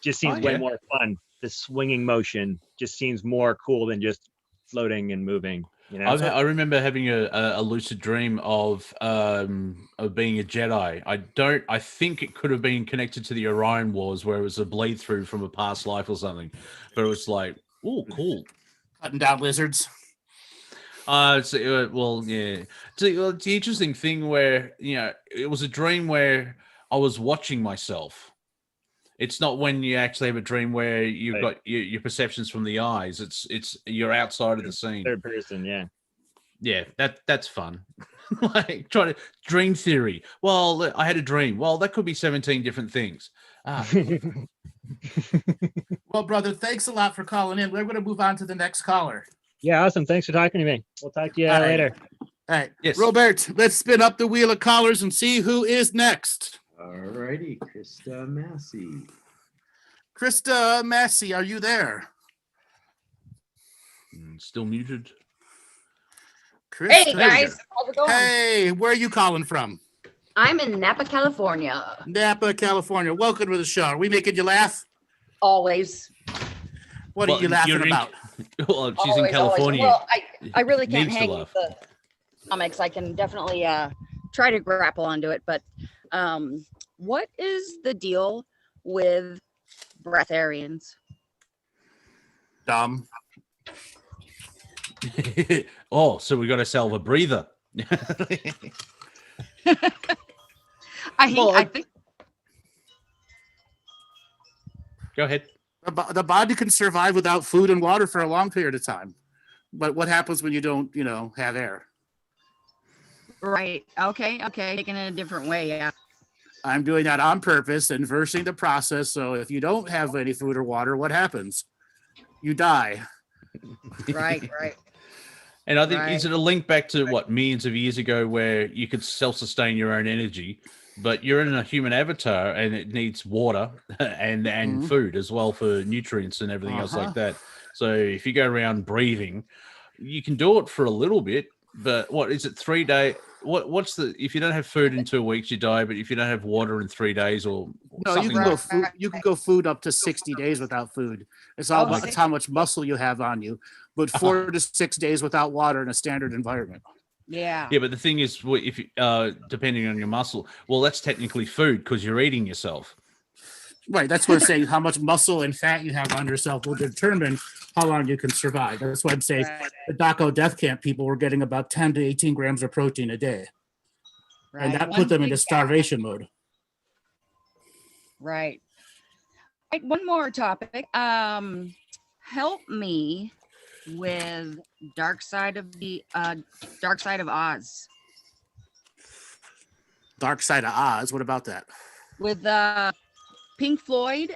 Just seems way more fun. The swinging motion just seems more cool than just floating and moving. You know, I remember having a lucid dream of being a Jedi. I think it could have been connected to the Orion Wars, where it was a bleed through from a past life or something. But it was like, oh, cool, cutting down lizards. Well, yeah. It's the interesting thing where it was a dream where I was watching myself. It's not when you actually have a dream where you've got your perceptions from the eyes. It's you're outside of the scene. Third person, yeah. That's fun. Like trying to dream theory. Well, I had a dream. Well, that could be 17 different things. Well, brother, thanks a lot for calling in. We're going to move on to the next caller. Yeah, awesome. Thanks for talking to me. We'll talk to you later. All right. Yes. Robert, let's spin up the wheel of callers and see who is next. All righty, Krista Massey. Krista Massey, are you there? Still muted. Krista, hey, guys. How's it going? Hey, where are you calling from? I'm in Napa, California. Napa, California. Welcome to the show. Are we making you laugh? Always. What are you laughing about? Well, she's in California. Well, I really can't hang with the comics. I can definitely try to grapple onto it. But what is the deal with breatharians. Dumb. Oh, so we got ourselves a breather. I think Go ahead. The body can survive without food and water for a long period of time. But what happens when you don't, have air? right. Okay. Taking it a different way. Yeah. I'm doing that on purpose, inversing the process. So if you don't have any food or water, what happens? You die. Right. And I think, Right. is it a link back to what, millions of years ago, where you could self-sustain your own energy, but you're in a human avatar and it needs water and Mhm. food as well for nutrients and everything else like that. So if you go around breathing, you can do it for a little bit, but what is it, 3 days? What's the, if you don't have food in 2 weeks, you die, but if you don't have water in 3 days or No, you something can like go food. You can go food up to 60 days without food. It's all about, it's how much muscle you have on you. But 4 to 6 days without water in a standard environment. Yeah. Yeah, but the thing is, if you, depending on your muscle, well, that's technically food because you're eating yourself. Right. That's what I'm saying. How much muscle and fat you have on yourself will determine how long you can survive. That's why I'm saying the Dachau death camp people were getting about 10 to 18 grams of protein a day. Right. And that One put them big into starvation mode. Right. Right. One more topic. Help me with Dark Side of Oz. Dark Side of Oz. What about that? With Pink Floyd,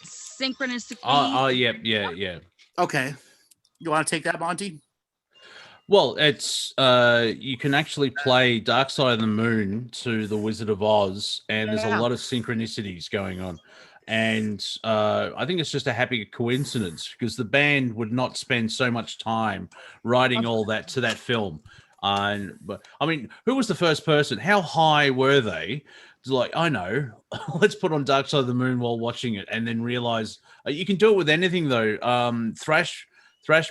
synchronistically. Oh, yeah. Okay. You want to take that, Monty? Well, it's you can actually play Dark Side of the Moon to the Wizard of Oz, and there's a lot of synchronicities going on. And I think it's just a happy coincidence because the band would not spend so much time writing all that to that film. But I mean, who was the first person? How high were they? It's like, I know, let's put on Dark Side of the Moon while watching it, and then realize you can do it with anything though. Thrash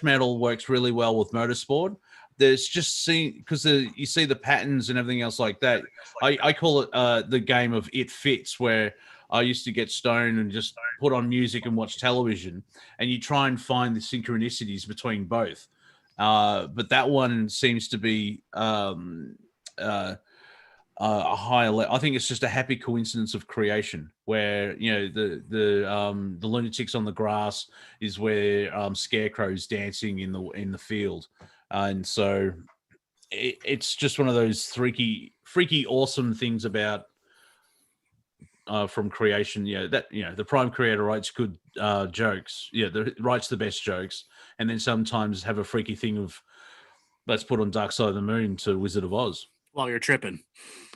metal works really well with motorsport. There's just because you see the patterns and everything else like that. I call it the game of It Fits, where I used to get stoned and just put on music and watch television, and you try and find the synchronicities between both. But that one seems to be a higher level. I think it's just a happy coincidence of creation, where the lunatics on the grass is where Scarecrow's dancing in the field, and so it's just one of those freaky, awesome things about. From creation, the prime creator writes good jokes. Writes the best jokes, and then sometimes have a freaky thing of let's put on Dark Side of the Moon to Wizard of Oz While you're tripping.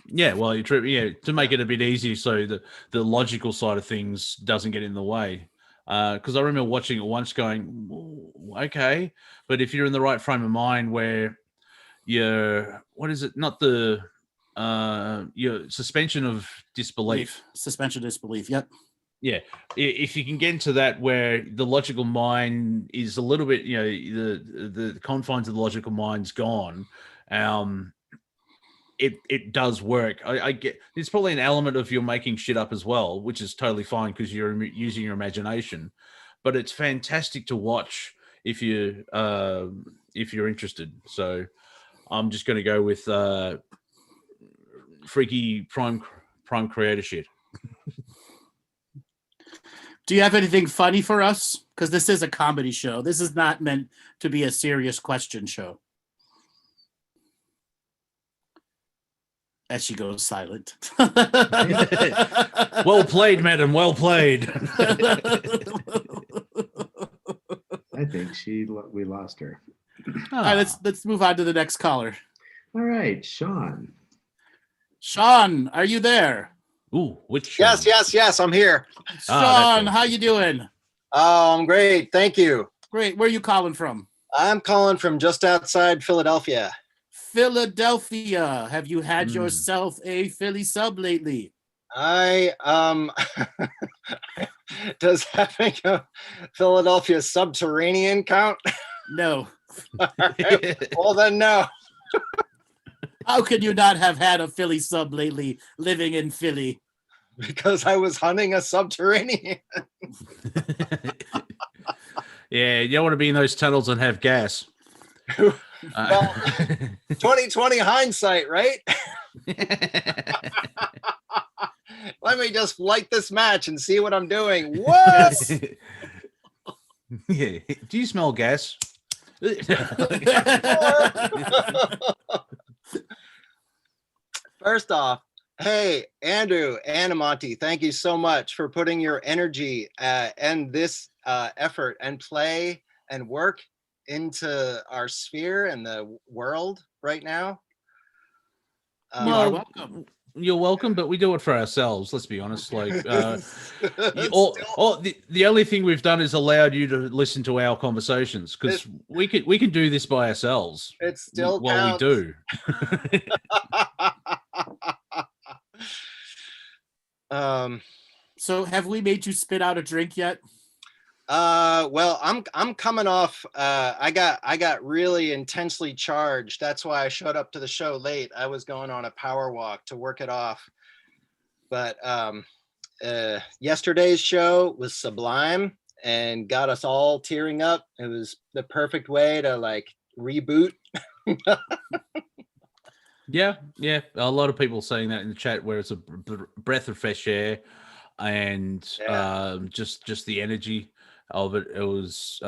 Yeah, while you're tripping. Yeah, to make it a bit easier so the logical side of things doesn't get in the way. Because I remember watching it once, going, okay, but if you're in the right frame of mind where you're, what is it? Not the your suspension of disbelief. Suspension of disbelief. Yep. Yeah, if you can get into that where the logical mind is a little bit, the confines of the logical mind's gone, it does work. I get there's probably an element of you're making shit up as well, which is totally fine because you're using your imagination, but it's fantastic to watch if you're interested. So I'm just going to go with freaky prime creator shit. Do you have anything funny for us? Because this is a comedy show. This is not meant to be a serious question show. As she goes silent. Well played, madam. Well played. I think we lost her. All right, let's move on to the next caller. All right, Sean. Sean, are you there? Ooh, which Sean? Yes, I'm here. Sean, how you doing? I'm great, thank you. Great. Where are you calling from? I'm calling from just outside Philadelphia. Philadelphia. Have you had yourself a Philly sub lately? I does having a Philadelphia subterranean count? No. Right. Well then no. How could you not have had a Philly sub lately living in Philly? because I was hunting a subterranean. Yeah, you don't want to be in those tunnels and have gas. Well, 2020 hindsight, right? Let me just light this match and see what I'm doing. What? Yeah. Do you smell gas? First off, hey, Andrew and Monty, thank you so much for putting your energy and this effort and play and work into our sphere and the world right now. You are welcome. You're welcome, but we do it for ourselves. Let's be honest. Like, the only thing we've done is allowed you to listen to our conversations because we can do this by ourselves. It still we do. So have we made you spit out a drink yet? Well, I'm coming off. I got really intensely charged. That's why I showed up to the show late. I was going on a power walk to work it off. But yesterday's show was sublime and got us all tearing up. It was the perfect way to like reboot. Yeah. A lot of people saying that in the chat, where it's a breath of fresh air, and just the energy of it. It was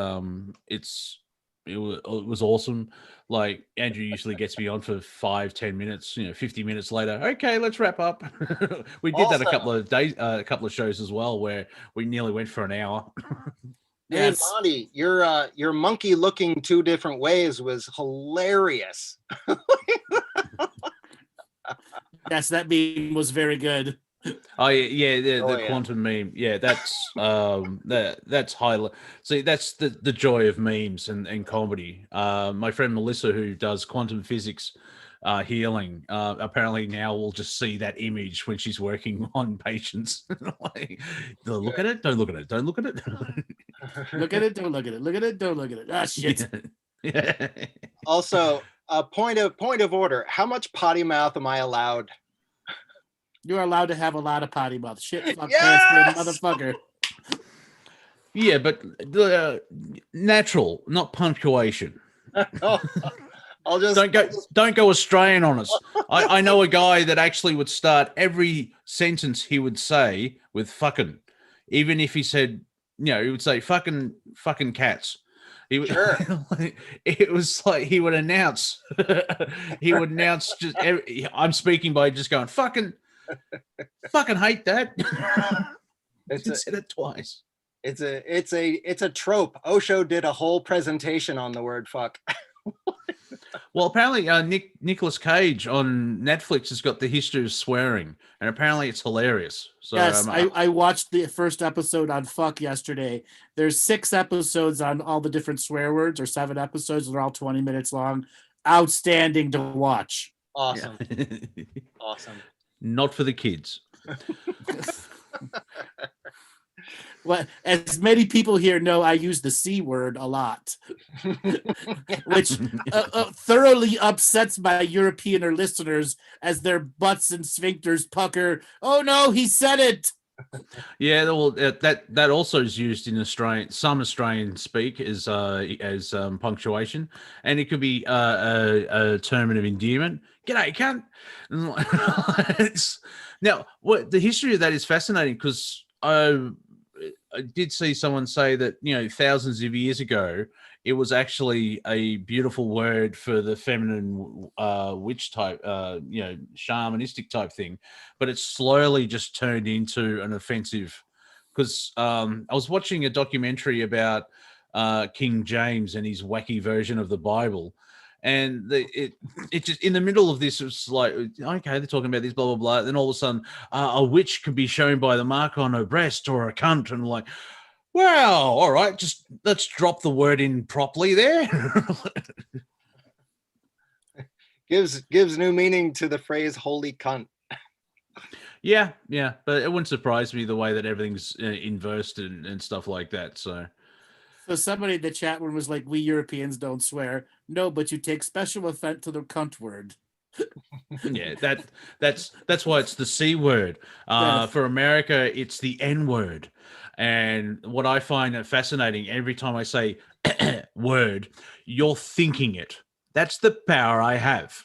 it was awesome. Like Andrew usually gets me on for 5-10 minutes, 50 minutes later, okay, let's wrap up. We did that a couple of days, a couple of shows as well, where we nearly went for an hour. Hey, Monty, your monkey looking two different ways was hilarious. Yes, that meme was very good. Oh yeah, the quantum meme. Yeah, that's that's highlight. See, that's the joy of memes and comedy. My friend Melissa, who does quantum physics healing, apparently now will just see that image when she's working on patients. Like, look at it, don't look at it, don't look at it. Look at it, don't look at it. Look at it, don't look at it. Ah, shit. Yeah. Also, a point of order. How much potty mouth am I allowed? You're allowed to have a lot of potty mouth. Shit, fuck, Yes! motherfucker. Yeah, but natural, not punctuation. I'll just don't go Australian on us. I know a guy that actually would start every sentence he would say with fucking, even if he said, he would say fucking cats. He would, Sure. It was like he would announce just I'm speaking by just going fucking hate that. Said it twice. It's a trope. Osho did a whole presentation on the word fuck. Well, apparently Nicolas Cage on Netflix has got the history of swearing, and apparently it's hilarious. So yes, I watched the first episode on fuck yesterday. There's 6 episodes on all the different swear words, or 7 episodes. They're all 20 minutes long. Outstanding to watch. Awesome. Yeah. Awesome. Not for the kids. Well, as many people here know, I use the C word a lot, which thoroughly upsets my Europeaner listeners as their butts and sphincters pucker. Oh no, he said it. Yeah, well, that also is used in some Australian speak as punctuation, and it could be a term of endearment. G'day, cunt. Now, the history of that is fascinating because I did see someone say that, thousands of years ago, it was actually a beautiful word for the feminine witch type, shamanistic type thing, but it's slowly just turned into an offensive. Because I was watching a documentary about King James and his wacky version of the Bible. And it just, in the middle of this, it was like, okay, they're talking about this, blah, blah, blah. Then all of a sudden, a witch can be shown by the mark on her breast, or a cunt. And like, wow, all right, just let's drop the word in properly there. Gives new meaning to the phrase "holy cunt." Yeah, but it wouldn't surprise me the way that everything's inversed and stuff like that. So somebody in the chat room was like, "We Europeans don't swear." No, but you take special offense to the cunt word. Yeah, that's why it's the C word. Yes. For America, it's the N word. And what I find fascinating, every time I say word, you're thinking it. That's the power I have.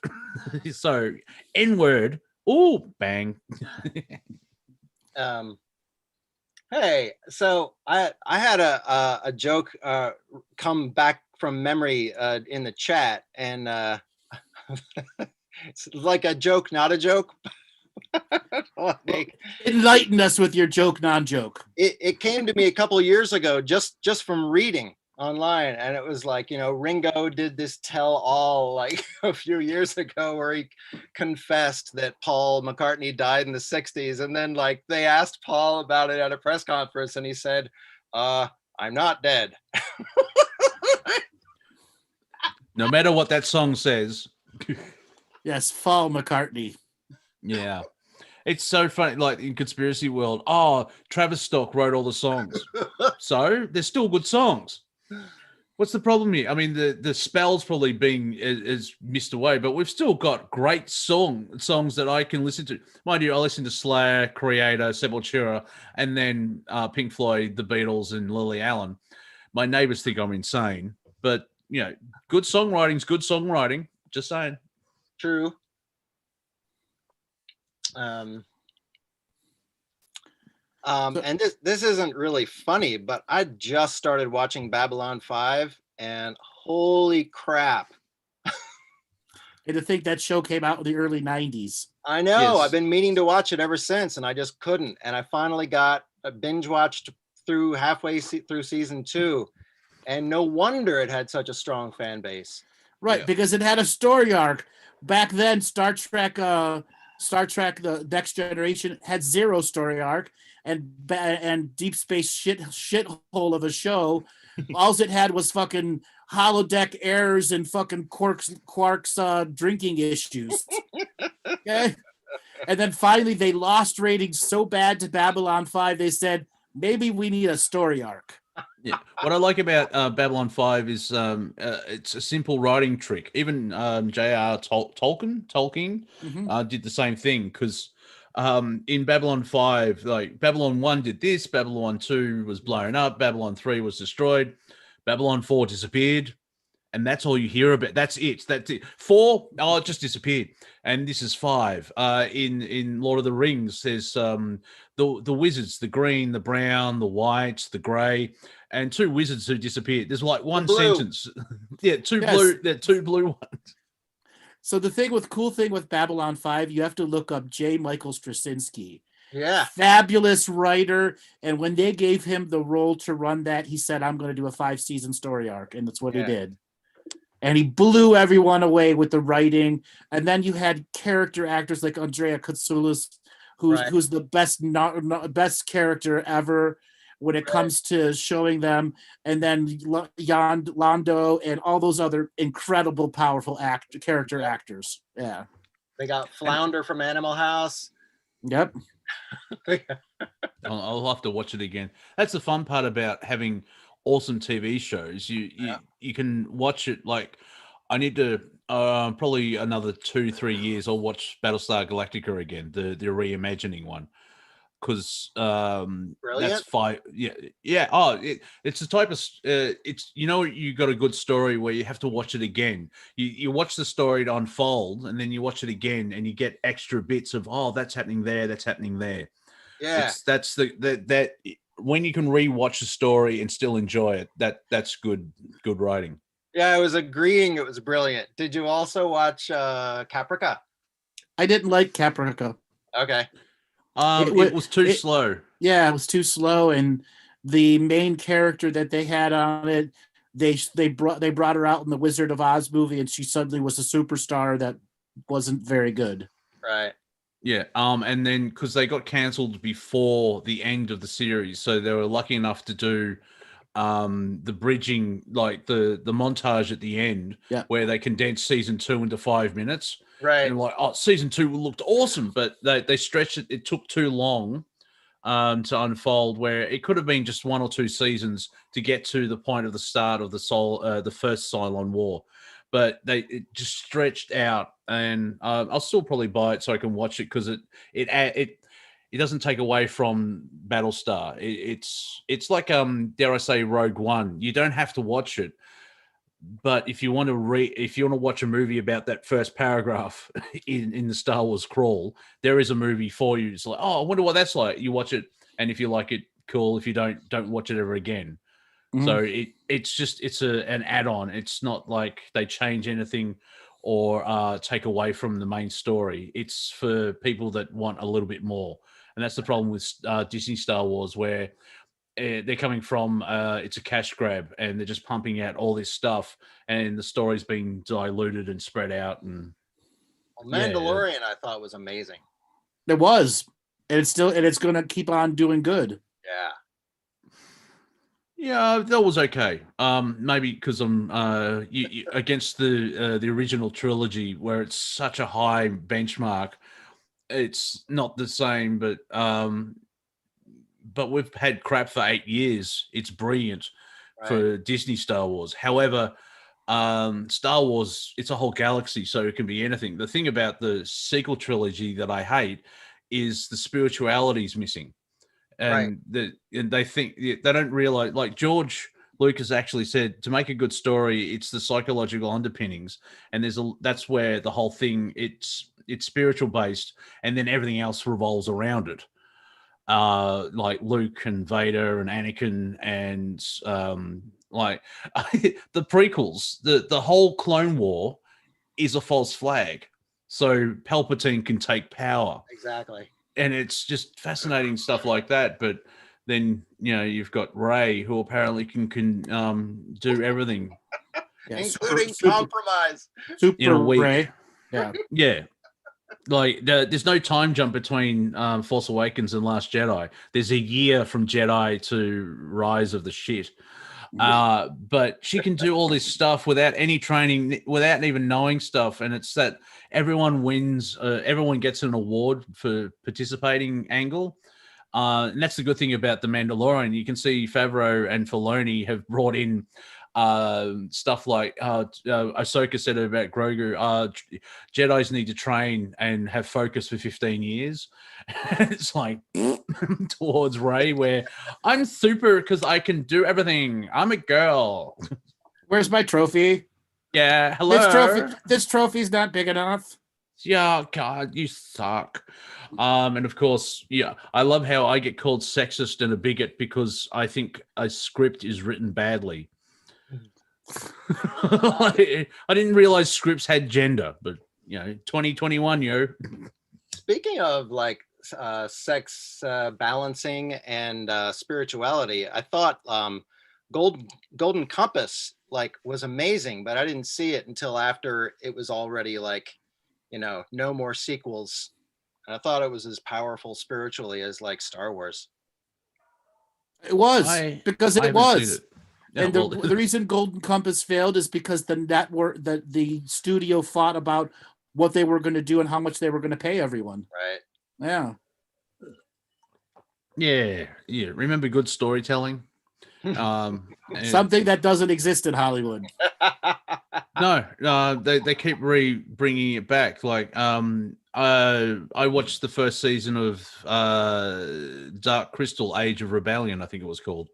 So N word, oh bang. Hey, so I had a joke come back from memory in the chat, and it's like a joke, not a joke. Like, Enlighten us with your joke, non-joke. it came to me a couple of years ago, just from reading online, and it was like, Ringo did this tell all like a few years ago where he confessed that Paul McCartney died in the 60s, and then like they asked Paul about it at a press conference, and he said, I'm not dead. No matter what that song says. Yes, Paul McCartney. Yeah. It's so funny, like in conspiracy world. Oh, Travis Stock wrote all the songs. So they're still good songs. What's the problem here? I mean, the spell's probably being is missed away, but we've still got great songs that I can listen to. Mind you, I listen to Slayer, Creator, Sepultura, and then Pink Floyd, The Beatles, and Lily Allen. My neighbors think I'm insane, but good songwriting's good songwriting. Just saying. True. And this isn't really funny, but I just started watching Babylon 5, and holy crap. And to think that show came out in the early 90s. I know. Yes. I've been meaning to watch it ever since, and I just couldn't. And I finally got a binge watched through halfway through season 2, and no wonder it had such a strong fan base. Right, because it had a story arc. Back then, Star Trek, The Next Generation had zero story arc, and Deep Space shithole of a show. All it had was fucking holodeck errors and fucking Quark's drinking issues. Okay, and then finally they lost ratings so bad to Babylon 5, they said maybe we need a story arc. Yeah. What I like about Babylon 5 is it's a simple writing trick. Even J.R. Tolkien did the same thing, because in Babylon 5, like Babylon 1 did this, Babylon 2 was blown up, Babylon 3 was destroyed, Babylon 4 disappeared, and that's all you hear about. That's it. 4, it just disappeared. And this is 5. In Lord of the Rings, there's the wizards, the green, the brown, the white, the grey, and 2 wizards who disappeared. There's like one sentence. Yeah, two blue ones. So the cool thing with Babylon 5, you have to look up J. Michael Straczynski. Yeah. Fabulous writer. And when they gave him the role to run that, he said, I'm going to do a 5-season story arc. And that's what he did. And he blew everyone away with the writing. And then you had character actors like Andrea Katsoulis, who's the best character ever when it comes to showing them. And then Lando and all those other incredible, powerful character actors. Yeah. They got Flounder from Animal House. Yep. I'll have to watch it again. That's the fun part about having awesome TV shows. You can watch it. Like, I need to probably another 2-3 years I'll watch Battlestar Galactica again, the reimagining one, because that's 5. It's the type of it's you got a good story where you have to watch it again. You watch the story to unfold, and then you watch it again, and you get extra bits of that's happening there, that's happening there. Yeah, that's that when you can rewatch the story and still enjoy it, that's good writing. Yeah, I was agreeing it was brilliant. Did you also watch Caprica? I didn't like Caprica. Okay. It was too slow. Yeah, it was too slow, and the main character that they had on it, they brought her out in the Wizard of Oz movie, and she suddenly was a superstar that wasn't very good. Right. Yeah, and then because they got cancelled before the end of the series, so they were lucky enough to do the bridging, like the montage at the end, where they condensed season 2 into 5 minutes. Right. And like, season 2 looked awesome, but they stretched it. It took too long to unfold, where it could have been just 1 or 2 seasons to get to the point of the start of the first Cylon War. but it just stretched out, and I'll still probably buy it so I can watch it because it doesn't take away from Battlestar. It's like dare I say Rogue One. You don't have to watch it, but if you want to watch a movie about that first paragraph in the Star Wars crawl, there is a movie for you. It's like, oh, I wonder what that's like. You watch it, and if you like it, cool. If you don't watch it ever again. So it's an add-on. It's not like they change anything or take away from the main story. It's for people that want a little bit more, and that's the problem with Disney Star Wars, where they're coming from it's a cash grab, and they're just pumping out all this stuff, and the story's being diluted and spread out. And Mandalorian, I thought was amazing. It was, and it's going to keep on doing good. Yeah. Yeah, that was okay. Maybe because I'm against the original trilogy, where it's such a high benchmark. It's not the same, but we've had crap for 8 years. It's brilliant for Disney Star Wars. However, Star Wars, it's a whole galaxy, so it can be anything. The thing about the sequel trilogy that I hate is the spirituality is missing. And they think they don't realize, like George Lucas actually said, to make a good story, it's the psychological underpinnings, and that's where the whole thing it's spiritual based, and then everything else revolves around it. Like Luke and Vader and Anakin and like the prequels, the whole Clone War is a false flag, so Palpatine can take power. Exactly. And it's just fascinating stuff like that. But then, you've got Rey, who apparently can do everything. Yeah, including compromise. Super week. Rey. Yeah. Yeah. Like, there's no time jump between Force Awakens and Last Jedi. There's a year from Jedi to Rise of the shit. But she can do all this stuff without any training, without even knowing stuff. And it's that everyone wins, everyone gets an award for participating angle. And that's the good thing about The Mandalorian. You can see Favreau and Filoni have brought in stuff like Ahsoka said about Grogu, Jedis need to train and have focus for 15 years. It's like towards Rey, where I'm super because I can do everything. I'm a girl. Where's my trophy? Yeah, hello. This trophy's not big enough. Yeah, God, you suck. And of course, yeah, I love how I get called sexist and a bigot because I think a script is written badly. I didn't realize scripts had gender, but 2021, Speaking of like sex balancing and spirituality, I thought Golden Compass was amazing, but I didn't see it until after it was already no more sequels. And I thought it was as powerful spiritually as Star Wars. It was because it was. Yeah, and the reason Golden Compass failed is because the studio fought about what they were going to do and how much they were going to pay everyone. Right. Yeah. Remember good storytelling? Something that doesn't exist in Hollywood. No, they keep bringing it back. I watched the first season of Dark Crystal: Age of Rebellion, I think it was called.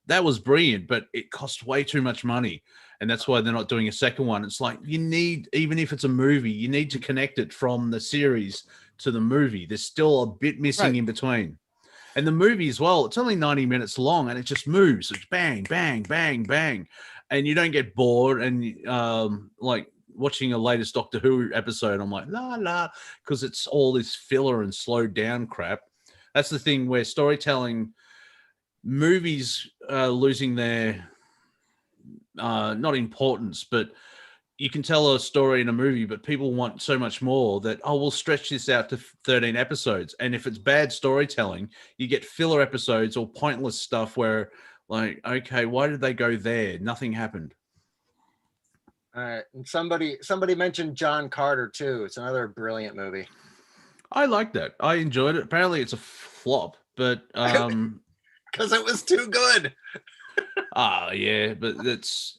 That was brilliant, but it cost way too much money, and that's why they're not doing a second one. It's like you need, even if it's a movie, you need to connect it from the series to the movie. There's still a bit missing in between. And the movie as well, it's only 90 minutes long, and it just moves. It's bang, bang, bang, bang. And you don't get bored. And watching a latest Doctor Who episode, I'm like, la, la, because it's all this filler and slowed down crap. That's the thing where storytelling, movies losing their, not importance, but you can tell a story in a movie, but people want so much more that, we'll stretch this out to 13 episodes. And if it's bad storytelling, you get filler episodes or pointless stuff where okay, why did they go there? Nothing happened. All right. And somebody mentioned John Carter too. It's another brilliant movie. I like that. I enjoyed it. Apparently it's a flop, but because it was too good. Yeah, but that's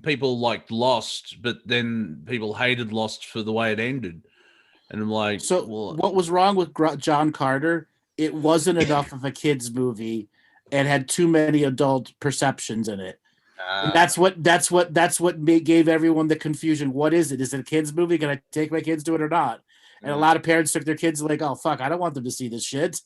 people liked Lost, but then people hated Lost for the way it ended, and I'm like, So well, what was wrong with John Carter? It wasn't enough of a kids movie and had too many adult perceptions in it. And that's what gave everyone the confusion. What is it? Is it a kids movie? Can I take my kids to it or not? And a lot of parents took their kids like, oh fuck, I don't want them to see this shit.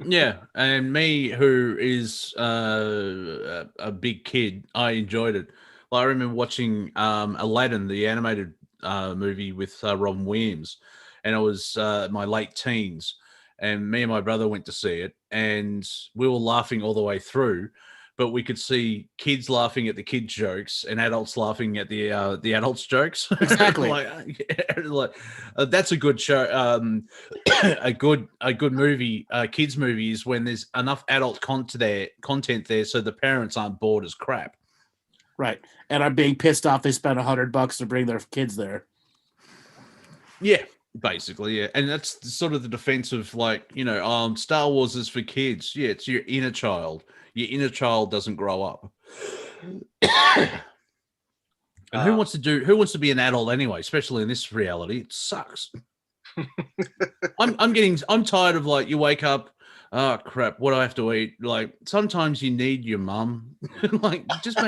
yeah. And me, who is a big kid, I enjoyed it. Well, I remember watching Aladdin, the animated movie with Robin Williams, and I was my late teens, and me and my brother went to see it, and we were laughing all the way through. But we could see kids laughing at the kids' jokes and adults laughing at the adults' jokes. Exactly. That's a good show. A good movie, kids movie, is when there's enough adult content there, so the parents aren't bored as crap. Right. And I'm being pissed off they spent $100 to bring their kids there. Yeah, basically, yeah. And that's sort of the defense of Star Wars is for kids. Yeah, it's your inner child. Your inner child doesn't grow up. And who wants to be an adult anyway, especially in this reality? It sucks. I'm tired of you wake up, oh crap, what do I have to eat? Like sometimes you need your mum. Just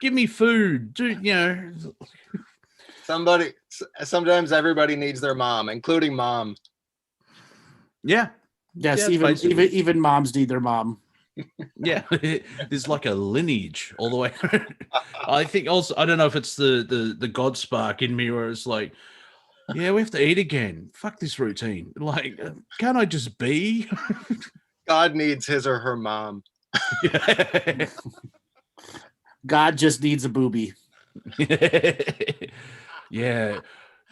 give me food. Sometimes everybody needs their mom, including mom. Yeah. Yes, Yeah, even moms need their mom. Yeah, there's like a lineage all the way. I think also, I don't know if it's the God spark in me where it's like, yeah, we have to eat again. Fuck this routine. Can't I just be? God needs his or her mom. God just needs a booby. Yeah.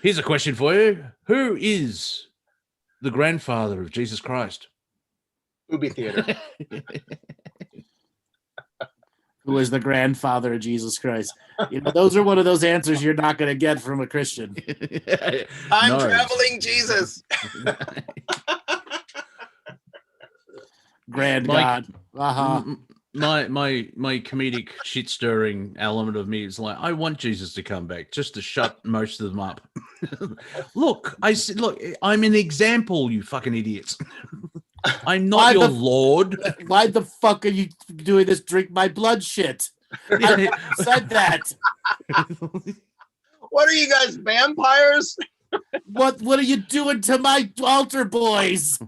Here's a question for you. Who is the grandfather of Jesus Christ? Booby theater. Who is the grandfather of Jesus Christ? Those are one of those answers you're not going to get from a Christian. I'm traveling Jesus. God. Uh-huh. My comedic shit stirring element of me is I want Jesus to come back just to shut most of them up. Look, I'm an example, you fucking idiots. I'm not your Lord. Why the fuck are you doing this drink my blood shit? I said that. What are you guys, vampires? What are you doing to my altar boys?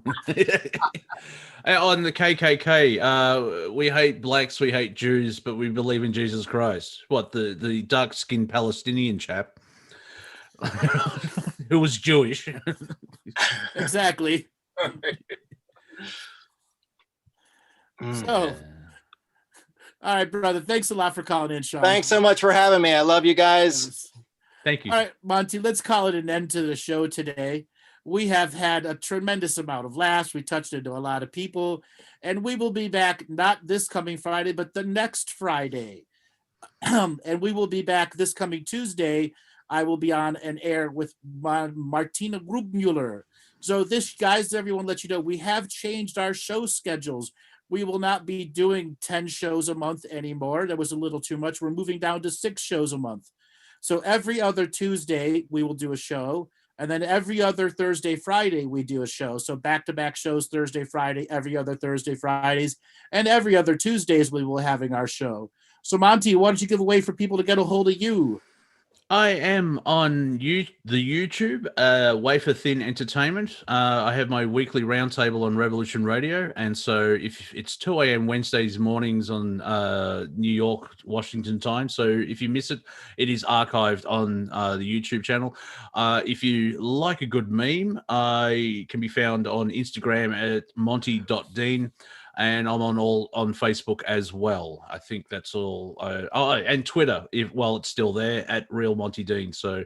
On the KKK, we hate blacks, we hate Jews, but we believe in Jesus Christ. What, the dark-skinned Palestinian chap who was Jewish. Exactly. So, all right, brother. Thanks a lot for calling in, Sean. Thanks so much for having me. I love you guys. Thank you. All right, Monty, let's call it an end to the show today. We have had a tremendous amount of laughs. We touched into a lot of people, and we will be back not this coming Friday, but the next Friday. And we will be back this coming Tuesday. I will be on an air with Martina Grubmuller. So this, guys, everyone let you know, we have changed our show schedules. We will not be doing 10 shows a month anymore. That was a little too much. We're moving down to 6 shows a month. So every other Tuesday, we will do a show. And then every other Thursday, Friday, we do a show. So back-to-back shows, Thursday, Friday, every other Thursday, Fridays. And every other Tuesdays, we will be having our show. So, Monty, why don't you give a way for people to get a hold of you? I am on the YouTube, Wafer Thin Entertainment. I have my weekly roundtable on Revolution Radio. And so if it's 2 a.m. Wednesdays mornings on New York, Washington time. So if you miss it, it is archived on the YouTube channel. If you like a good meme, I can be found on Instagram at monty.dean. And I'm on Facebook as well. I think that's all. And Twitter, while it's still there, at Real Monty Dean. So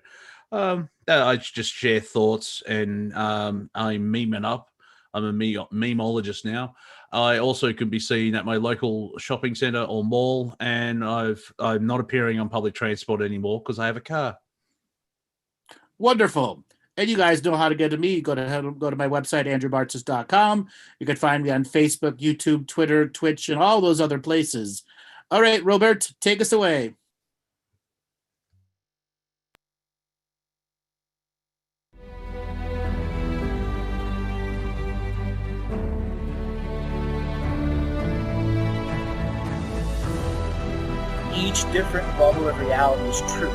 I just share thoughts, and I'm memeing up. I'm a memeologist now. I also can be seen at my local shopping centre or mall, and I'm not appearing on public transport anymore because I have a car. Wonderful. And you guys know how to get to me. Go to my website, andrewbartzis.com. You can find me on Facebook, YouTube, Twitter, Twitch, and all those other places. All right, Robert, take us away. Each different bubble of reality is true.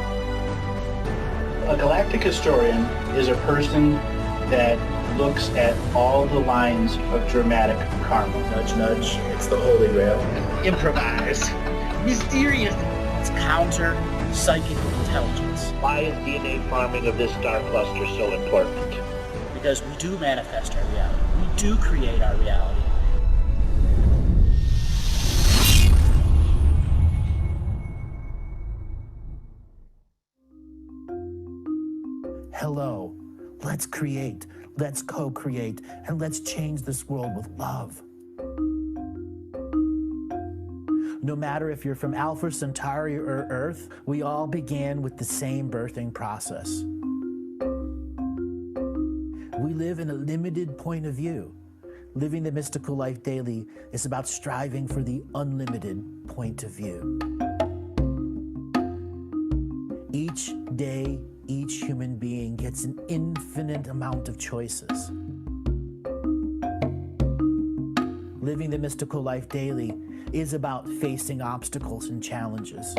A galactic historian is a person that looks at all the lines of dramatic karma. Nudge, nudge. It's the Holy Grail. Improvise. Mysterious. It's counter psychic intelligence. Why is DNA farming of this star cluster so important? Because we do manifest our reality. We do create our reality. Hello, let's create, let's co-create, and let's change this world with love. No matter if you're from Alpha Centauri or Earth, we all began with the same birthing process. We live in a limited point of view. Living the mystical life daily is about striving for the unlimited point of view. Each day, each human being gets an infinite amount of choices. Living the mystical life daily is about facing obstacles and challenges.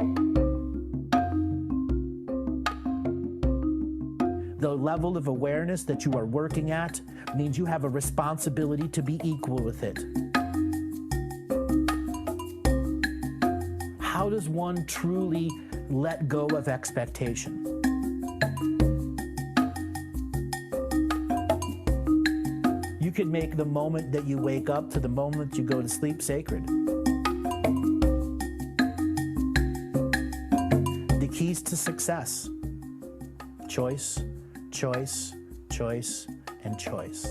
The level of awareness that you are working at means you have a responsibility to be equal with it. How does one truly let go of expectation? You can make the moment that you wake up to the moment you go to sleep sacred. The keys to success: choice, choice, choice, and choice.